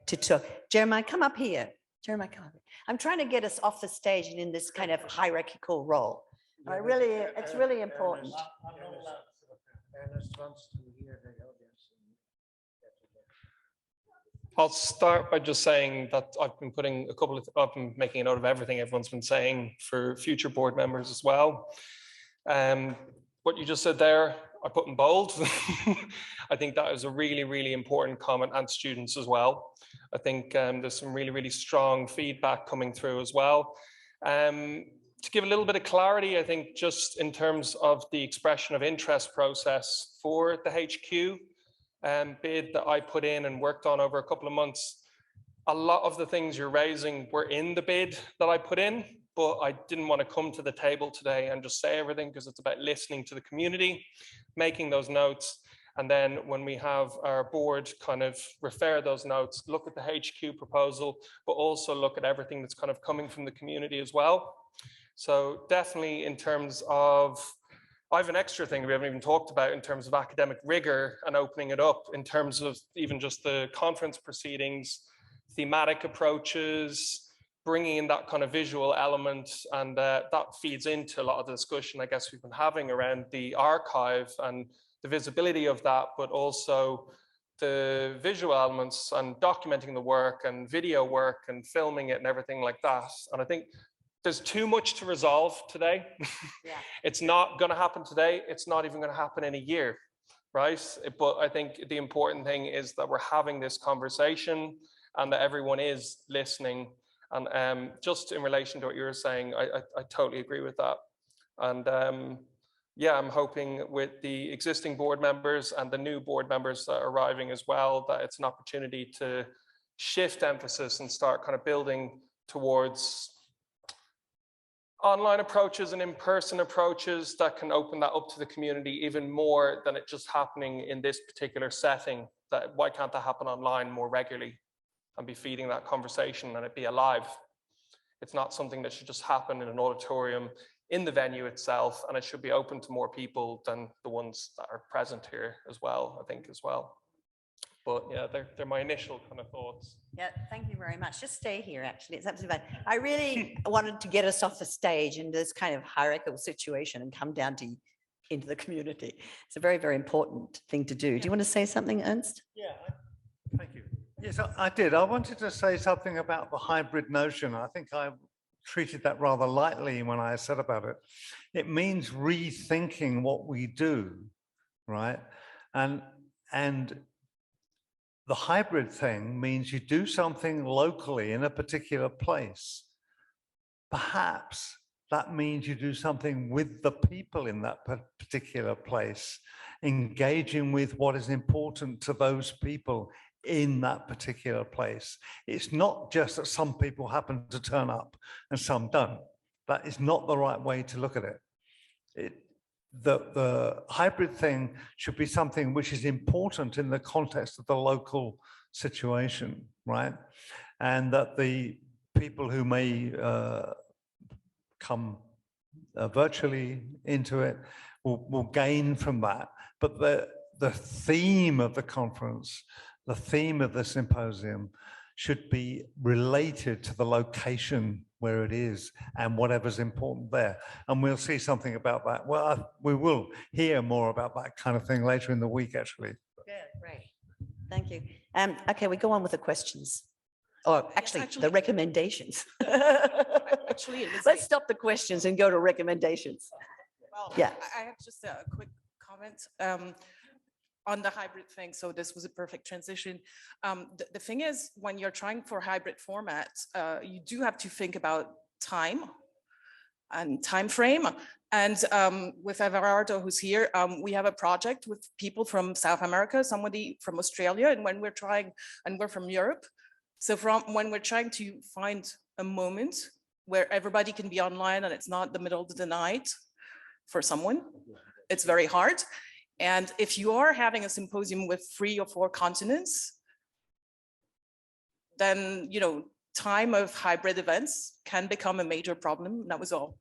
to talk. Jeremiah, come up here. Jeremiah, come up here. I'm trying to get us off the stage and in this kind of hierarchical role. It's really important. I'll start by just saying that I've been making a note of everything everyone's been saying for future board members as well. What you just said there, I put in bold. I think that is a really, really important comment, and students as well. I think there's some really, really strong feedback coming through as well. To give a little bit of clarity, I think just in terms of the expression of interest process for the HQ bid that I put in and worked on over a couple of months, a lot of the things you're raising were in the bid that I put in, but I didn't want to come to the table today and just say everything, because it's about listening to the community, making those notes, and then when we have our board kind of refer those notes, look at the HQ proposal, but also look at everything that's kind of coming from the community as well. So definitely in terms of, I have an extra thing we haven't even talked about in terms of academic rigor and opening it up in terms of even just the conference proceedings, thematic approaches, bringing in that kind of visual element, and that feeds into a lot of the discussion I guess we've been having around the archive and the visibility of that, but also the visual elements and documenting the work and video work and filming it and everything like that. And I think there's too much to resolve today. Yeah. It's not going to happen today. It's not even going to happen in a year, right? But I think the important thing is that we're having this conversation and that everyone is listening. And just in relation to what you were saying, I totally agree with that. And yeah, I'm hoping with the existing board members and the new board members that are arriving as well, that it's an opportunity to shift emphasis and start kind of building towards online approaches and in-person approaches that can open that up to the community even more than it just happening in this particular setting. That why can't that happen online more regularly and be feeding that conversation and it be alive? It's not something that should just happen in an auditorium in the venue itself, and it should be open to more people than the ones that are present here as well, I think as well. But yeah, they're my initial kind of thoughts. Yeah, thank you very much. Just stay here, actually. It's absolutely fine. I really wanted to get us off the stage into this kind of hierarchical situation and come down to into the community. It's a very, very important thing to do. Do you want to say something, Ernst? Yeah, thank you. Yes, I did. I wanted to say something about the hybrid notion. I think I treated that rather lightly when I said about it. It means rethinking what we do, right? And the hybrid thing means you do something locally in a particular place. Perhaps that means you do something with the people in that particular place, engaging with what is important to those people in that particular place. It's not just that some people happen to turn up and some don't. That is not the right way to look at it. The hybrid thing should be something which is important in the context of the local situation, right? And that the people who may come virtually into it will gain from that. But the theme of the conference, the theme of the symposium should be related to the location where it is and whatever's important there. And we'll see something about that. Well, we will hear more about that kind of thing later in the week, actually. Good, great. Thank you. Okay, we go on with the questions. Or actually, the recommendations. Let's stop the questions and go to recommendations. Well, yeah. I have just a quick comment on the hybrid thing. So this was a perfect transition. The thing is, when you're trying for hybrid formats, you do have to think about time and time frame. And with Everardo, who's here, we have a project with people from South America, somebody from Australia, and when we're trying, and we're from Europe. So when we're trying to find a moment where everybody can be online and it's not the middle of the night for someone, it's very hard. And if you are having a symposium with 3 or 4 continents, then, you know, time of hybrid events can become a major problem. That was all.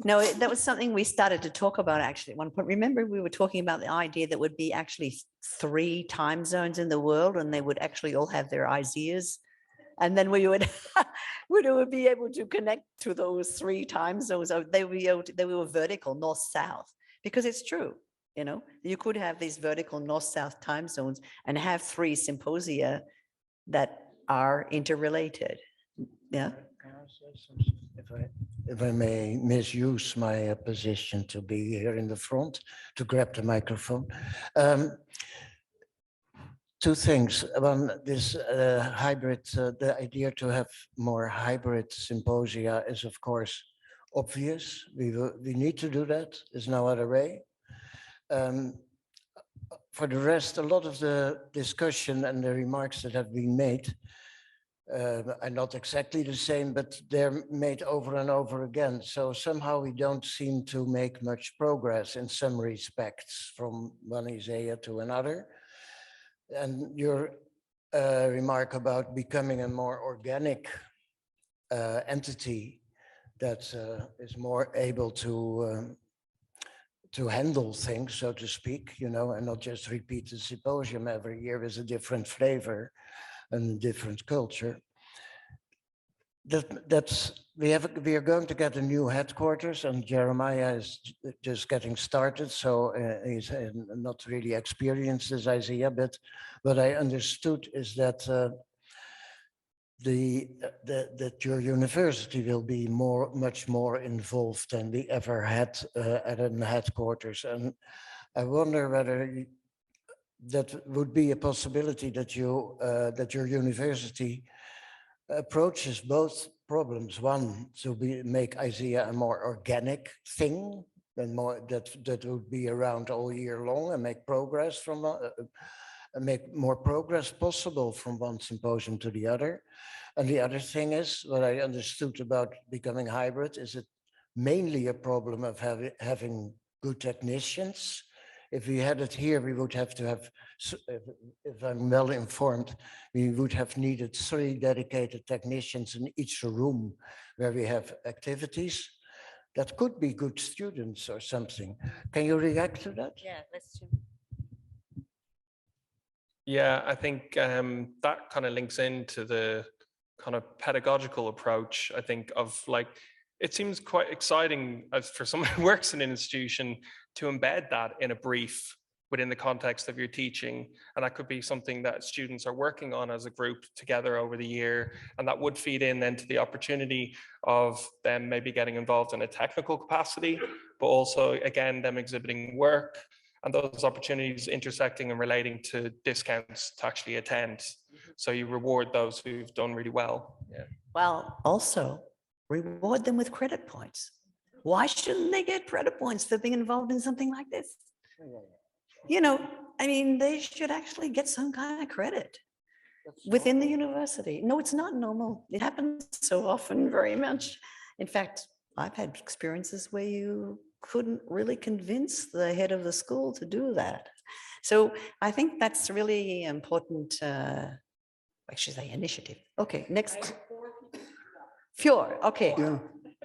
No, that was something we started to talk about actually at one point. Remember, we were talking about the idea that would be actually 3 time zones in the world, and they would actually all have their ISEAs. And then we would, we would be able to connect to those 3 time zones. They were vertical, north-south, because it's true. You know, you could have these vertical north-south time zones and have 3 symposia that are interrelated. Yeah. If I may misuse my position to be here in the front, to grab the microphone. 2 things. One, this hybrid, the idea to have more hybrid symposia is of course obvious. We need to do that. There's no other way. For the rest, a lot of the discussion and the remarks that have been made are not exactly the same, but they're made over and over again. So somehow we don't seem to make much progress in some respects from one ISEA to another. And your remark about becoming a more organic entity that is more able to handle things, so to speak, you know, and not just repeat the symposium every year with a different flavor and different culture. We are going to get a new headquarters, and Jeremiah is just getting started, so he's not really experienced as ISEA, but what I understood is that that your university will be much more involved than we ever had at a headquarters, and I wonder whether that would be a possibility that your university approaches both problems. One, to make ISEA a more organic thing, and more that would be around all year long and make progress from make more progress possible from one symposium to the other. And the other thing is, what I understood about becoming hybrid is it mainly a problem of having good technicians. If we had it here, we would have to have, if I'm well informed, we would have needed 3 dedicated technicians in each room where we have activities. That could be good students or something. Can you react to that? Yeah, let's do. Yeah, I think that kind of links into the kind of pedagogical approach, I think, of like, it seems quite exciting as for someone who works in an institution to embed that in a brief within the context of your teaching. And that could be something that students are working on as a group together over the year. And that would feed in then to the opportunity of them maybe getting involved in a technical capacity, but also, again, them exhibiting work and those opportunities intersecting and relating to discounts to actually attend. So you reward those who've done really well. Yeah. Well, also reward them with credit points. Why shouldn't they get credit points for being involved in something like this? You know, I mean, they should actually get some kind of credit. within the university. No, it's not normal. It happens so often, very much. In fact, I've had experiences where you couldn't really convince the head of the school to do that. So I think that's really important, I should say initiative. Okay, next. Fjord, okay.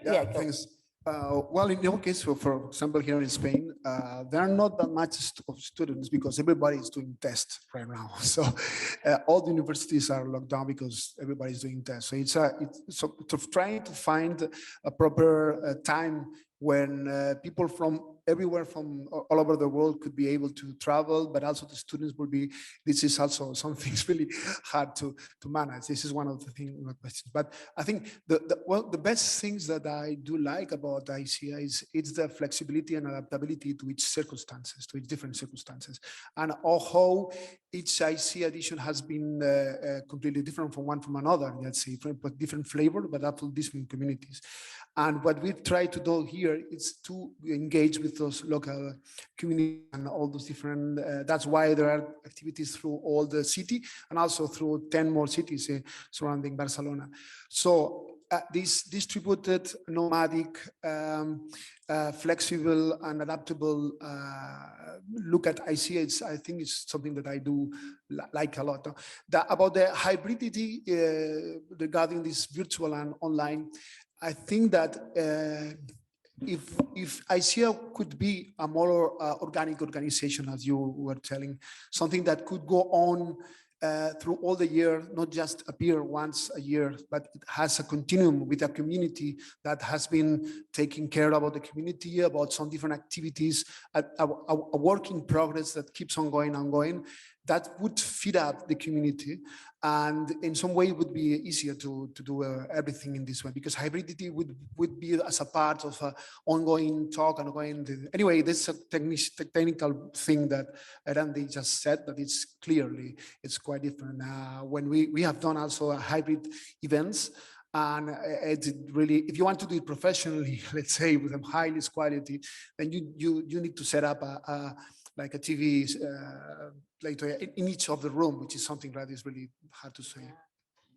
Yeah, go. thanks. Well, in your case, for example, here in Spain, there are not that much of students because everybody is doing tests right now. So all the universities are locked down because everybody is doing tests. So it's so trying to find a proper time when people from everywhere from all over the world could be able to travel, but also the students will be, this is also something really hard to manage. This is one of the things, questions. But I think the best things that I do like about ISEA is it's the flexibility and adaptability to each circumstances, to each different circumstances. And how each ISEA edition has been completely different from one from another, let's say, but different flavor, but up to different communities. And what we try to do here is to engage with those local communities and all those different, that's why there are activities through all the city and also through 10 more cities surrounding Barcelona. So this distributed, nomadic, flexible and adaptable look at ISEA, I think it's something that I do like a lot. About the hybridity regarding this virtual and online, I think that if ISEA could be a more organic organization, as you were telling, something that could go on through all the year, not just appear once a year, but it has a continuum with a community that has been taking care about the community, about some different activities, a work in progress that keeps on going, that would feed up the community. And in some way it would be easier to do everything in this way, because hybridity would be as a part of an ongoing talk, anyway, this is a technical thing that Randy just said, but it's quite different. When we have done also hybrid events, and it's really, if you want to do it professionally, let's say with a highest quality, then you need to set up like a TV later in each of the room, which is something that is really hard to say.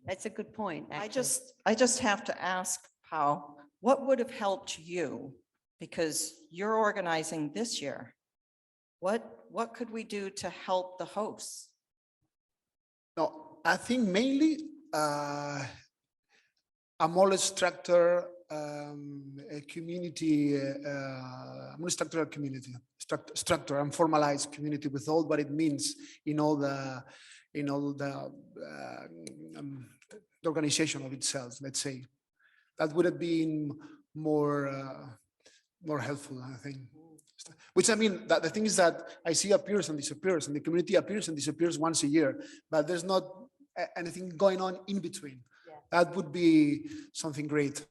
That's a good point. Actually. I just have to ask, Pau, what would have helped you? Because you're organizing this year. What could we do to help the hosts? No, I think mainly a more structured community, more structural community, structure and formalized community with all what it means in all the organization of itself. Let's say that would have been more helpful, I think. Which I mean, the thing is that ISEA appears and disappears, and the community appears and disappears once a year, but there's not anything going on in between. Yeah. That would be something great,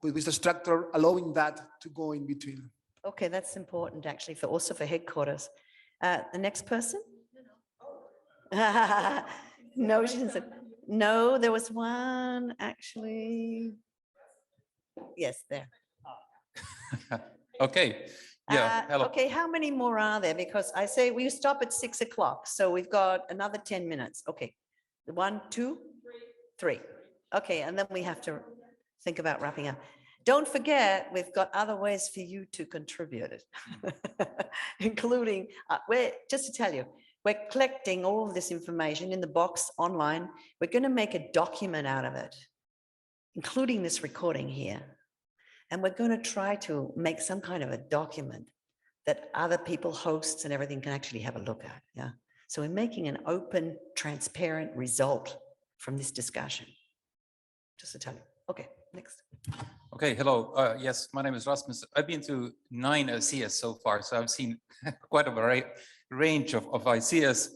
with the structure allowing that to go in between. Okay, that's important actually, also for headquarters. The next person? No, she didn't say. No, there was one actually. Yes, there. Okay. Yeah. Hello. Okay, how many more are there? Because I say we stop at 6 o'clock, so we've got another 10 minutes. Okay, 1, 2, 3. Okay, and then we have to think about wrapping up. Don't forget, we've got other ways for you to contribute it, including, just to tell you, we're collecting all of this information in the box online. We're going to make a document out of it, including this recording here. And we're going to try to make some kind of a document that other people, hosts and everything can actually have a look at. Yeah. So we're making an open, transparent result from this discussion. Just to tell you. Okay, next. Okay, hello. Yes, my name is Rasmus. I've been to 9 ISEAs so far, so I've seen quite a range of ISEAs,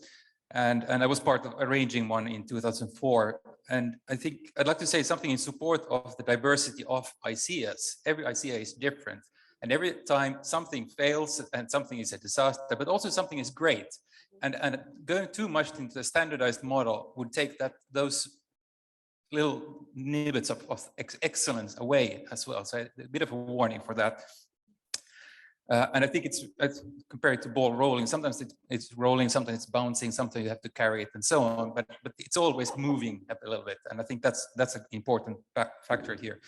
and I was part of arranging one in 2004. And I think I'd like to say something in support of the diversity of ISEAs. Every ISEA is different, and every time something fails and something is a disaster, but also something is great. And going too much into the standardized model would take those little nibbits of excellence away as well. So a bit of a warning for that. And I think it's compared to ball rolling. Sometimes it's rolling, sometimes it's bouncing, sometimes you have to carry it and so on. But it's always moving a little bit, and I think that's an important factor here.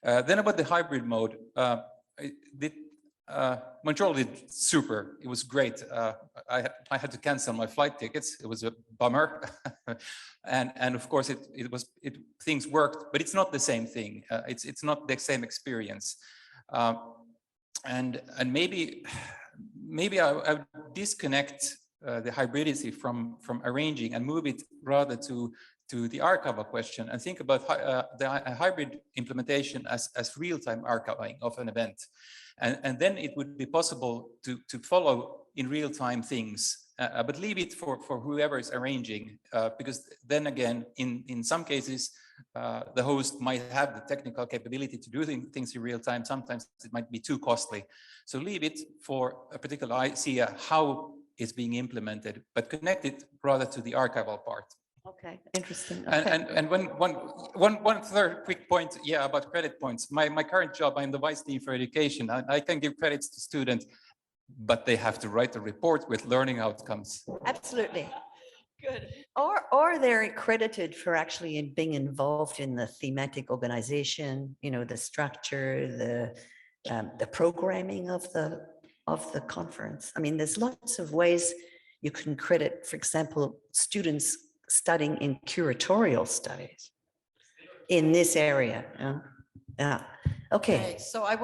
Then about the hybrid mode, Montreal did super. It was great. I had to cancel my flight tickets. It was a bummer, and of course things worked, but it's not the same thing. It's not the same experience. And maybe I would disconnect the hybridity from arranging and move it rather to the archival question and think about the hybrid implementation as real-time archiving of an event. And then it would be possible to follow in real time things, but leave it for whoever is arranging, because then again, in some cases, the host might have the technical capability to do things in real time. Sometimes it might be too costly. So leave it for a particular ISEA, how it's being implemented, but connect it rather to the archival part. Okay, interesting. Okay. And one third quick point, about credit points. My current job, I'm the Vice Dean for Education. I can give credits to students, but they have to write a report with learning outcomes. Absolutely. Good. Or they're accredited for actually being involved in the thematic organization, the structure, the programming of the conference. I mean, there's lots of ways you can credit, for example, students studying in curatorial studies in this area. Yeah. Okay. So I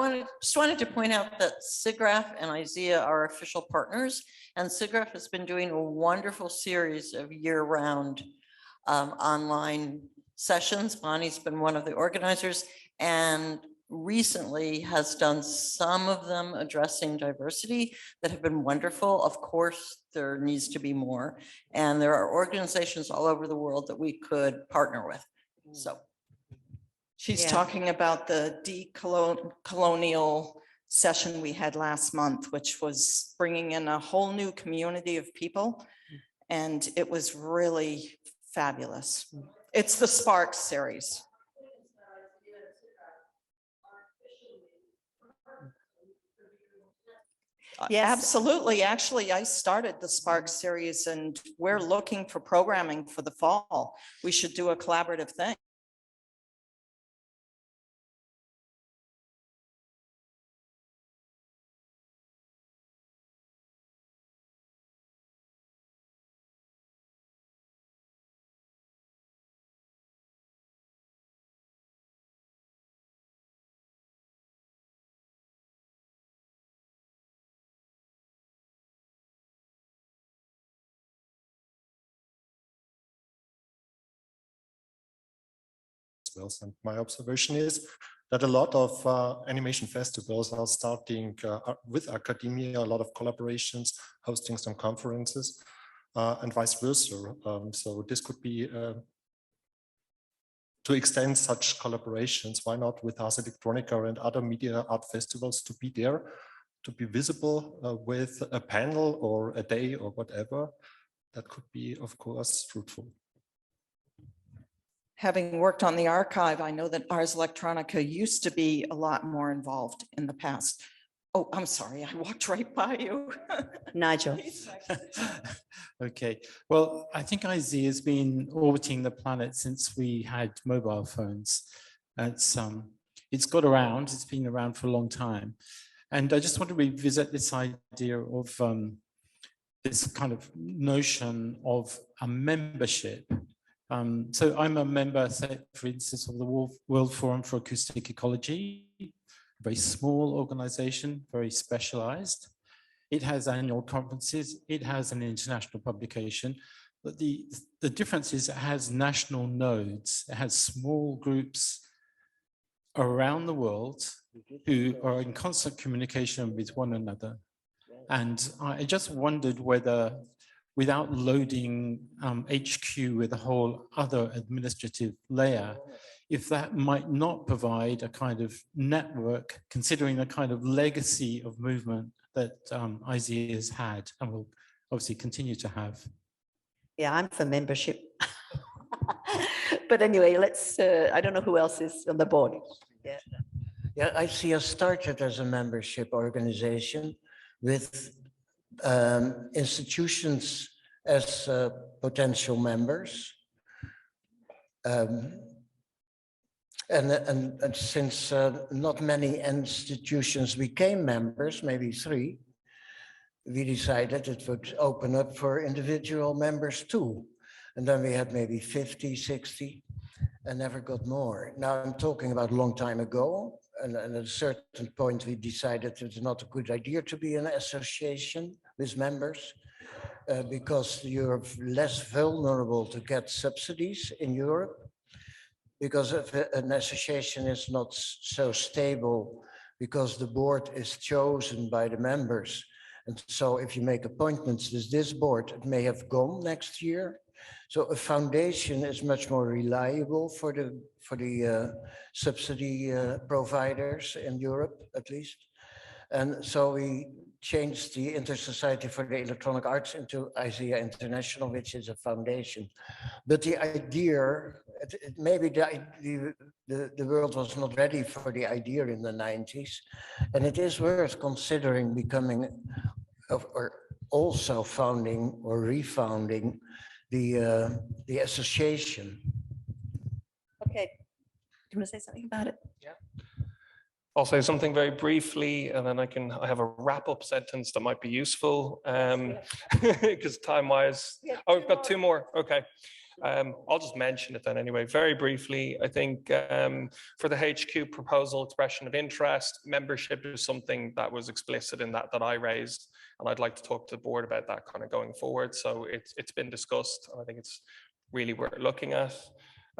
just wanted to point out that SIGGRAPH and ISEA are official partners, and SIGGRAPH has been doing a wonderful series of year-round online sessions. Bonnie's been one of the organizers, and recently has done some of them addressing diversity that have been wonderful. Of course, there needs to be more, and there are organizations all over the world that we could partner with. So she's talking about the decolonial session we had last month, which was bringing in a whole new community of people, and it was really fabulous. It's the Spark series. Yes, absolutely. Actually, I started the Spark series, and we're looking for programming for the fall. We should do a collaborative thing. And my observation is that a lot of animation festivals are starting with academia, a lot of collaborations, hosting some conferences, and vice versa. So this could be to extend such collaborations. Why not with Ars Electronica and other media art festivals to be there, to be visible with a panel or a day or whatever? That could be, of course, fruitful. Having worked on the archive, I know that Ars Electronica used to be a lot more involved in the past. Oh, I'm sorry, I walked right by you. Nigel. Okay, well, I think ISEA has been orbiting the planet since we had mobile phones. It's got around, it's been around for a long time. And I just want to revisit this idea of this kind of notion of a membership. So I'm a member, say, for instance, of the World Forum for Acoustic Ecology, a very small organization, very specialized. It has annual conferences, it has an international publication, but the difference is it has national nodes, it has small groups around the world who are in constant communication with one another. And I just wondered whether, without loading HQ with a whole other administrative layer, if that might not provide a kind of network, considering the kind of legacy of movement that ISEA has had and will obviously continue to have. Yeah, I'm for membership. But anyway, let's, I don't know who else is on the board. Yeah. Yeah, ISEA started as a membership organization with institutions as potential members. And since not many institutions became members, maybe 3, we decided it would open up for individual members too. And then we had maybe 50, 60, and never got more. Now I'm talking about a long time ago. And at a certain point, we decided it's not a good idea to be an association with members because you're less vulnerable to get subsidies in Europe. Because if an association is not so stable, because the board is chosen by the members. And so if you make appointments with this board, it may have gone next year. So a foundation is much more reliable for the subsidy providers in Europe, at least. And so we changed the Inter-Society for the Electronic Arts into ISEA International, which is a foundation. But the idea, maybe the world was not ready for the idea in the 90s. And it is worth considering becoming, or also founding or refounding the association. Okay. Do you want to say something about it? Yeah. I'll say something very briefly, and then I have a wrap-up sentence that might be useful, because time-wise, oh, we've got 2 more. Okay. I'll just mention it then anyway, very briefly. I think for the HQ proposal, expression of interest, membership is something that was explicit in that I raised, and I'd like to talk to the board about that kind of going forward. So it's been discussed, and I think it's really worth looking at.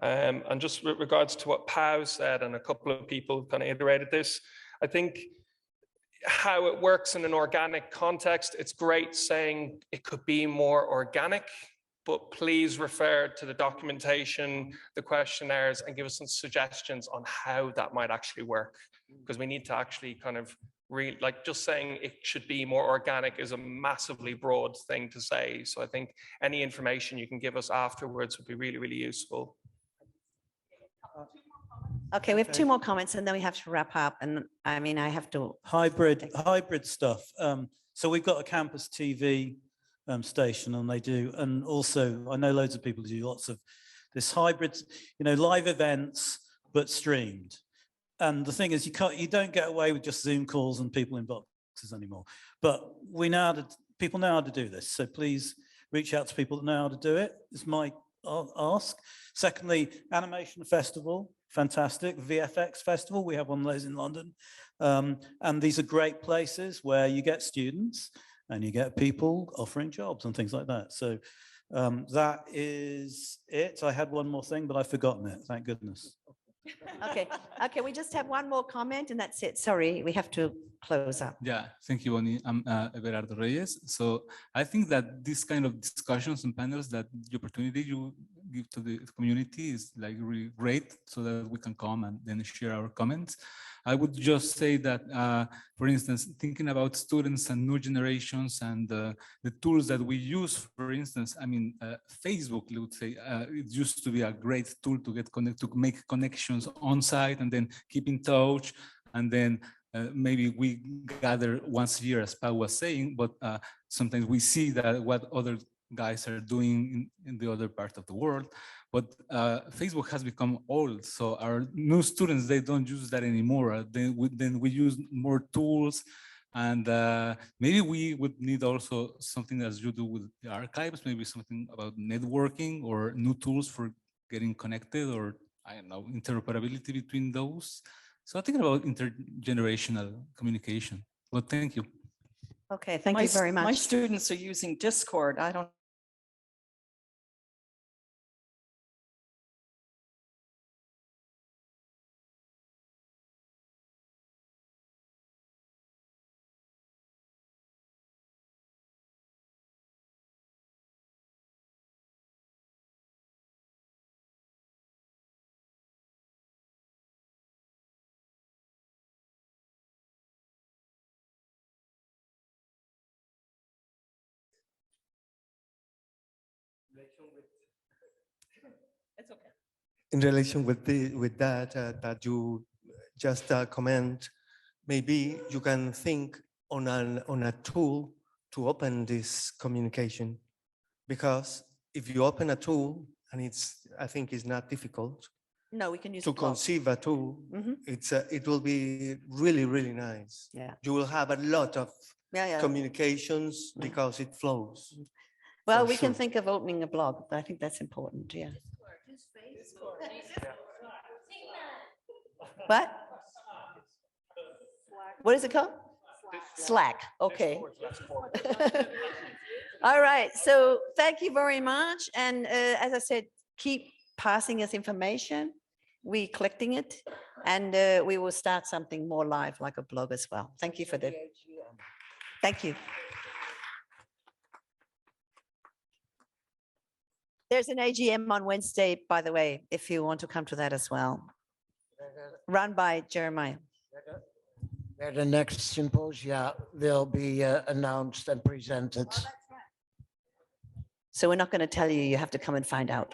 And just with regards to what Pau said, and a couple of people kind of iterated this, I think how it works in an organic context, it's great saying it could be more organic, but please refer to the documentation, the questionnaires, and give us some suggestions on how that might actually work. Because we need to actually kind of like just saying it should be more organic is a massively broad thing to say. So I think any information you can give us afterwards would be really, really useful. Okay, we have 2 more comments and then we have to wrap up. And I mean, I have to. Hybrid stuff. So we've got a campus TV station, and they do, and also I know loads of people do lots of this hybrid, live events, but streamed. And the thing is, you don't get away with just Zoom calls and people in boxes anymore. But people know how to do this. So please reach out to people that know how to do it. It's my ask. Secondly, Animation Festival, fantastic. VFX Festival, we have one of those in London. And these are great places where you get students and you get people offering jobs and things like that. So that is it. I had one more thing, but I've forgotten it, thank goodness. Okay, we just have 1 more comment and that's it. Sorry, we have to close up. Yeah, thank you, Bonnie. I'm Everardo Reyes. So I think that this kind of discussions and panels, that the opportunity you give to the community is like really great, so that we can come and then share our comments. I would just say that, for instance, thinking about students and new generations and the tools that we use, for instance, I mean, Facebook, I would say, it used to be a great tool to get to make connections on site and then keep in touch. And then maybe we gather once a year, as Pau was saying, but sometimes we see that what other guys are doing in the other part of the world. But Facebook has become old, so our new students, they don't use that anymore. Then we use more tools, and maybe we would need also something as you do with the archives, maybe something about networking or new tools for getting connected, or I don't know, interoperability between those. So I think about intergenerational communication. Well, thank you. Okay, thank you very much. My students are using Discord. I don't In relation with that, that you just comment, maybe you can think on a tool to open this communication. Because if you open a tool, and I think it's not difficult No, we can use to a blog. conceive a tool, Mhm. it will be really, really nice. Yeah. You will have a lot of Yeah. communications because it flows. Well, for we can sure. think of opening a blog, but I think that's important. Yeah. What? What is it called? Slack. Okay. All right. So thank you very much. And as I said, keep passing us information. We collecting it, and we will start something more live, like a blog as well. Thank you for the. Thank you. There's an AGM on Wednesday, by the way, if you want to come to that as well. Run by Jeremiah. Where the next symposia will be announced and presented. So we're not going to tell you, you have to come and find out.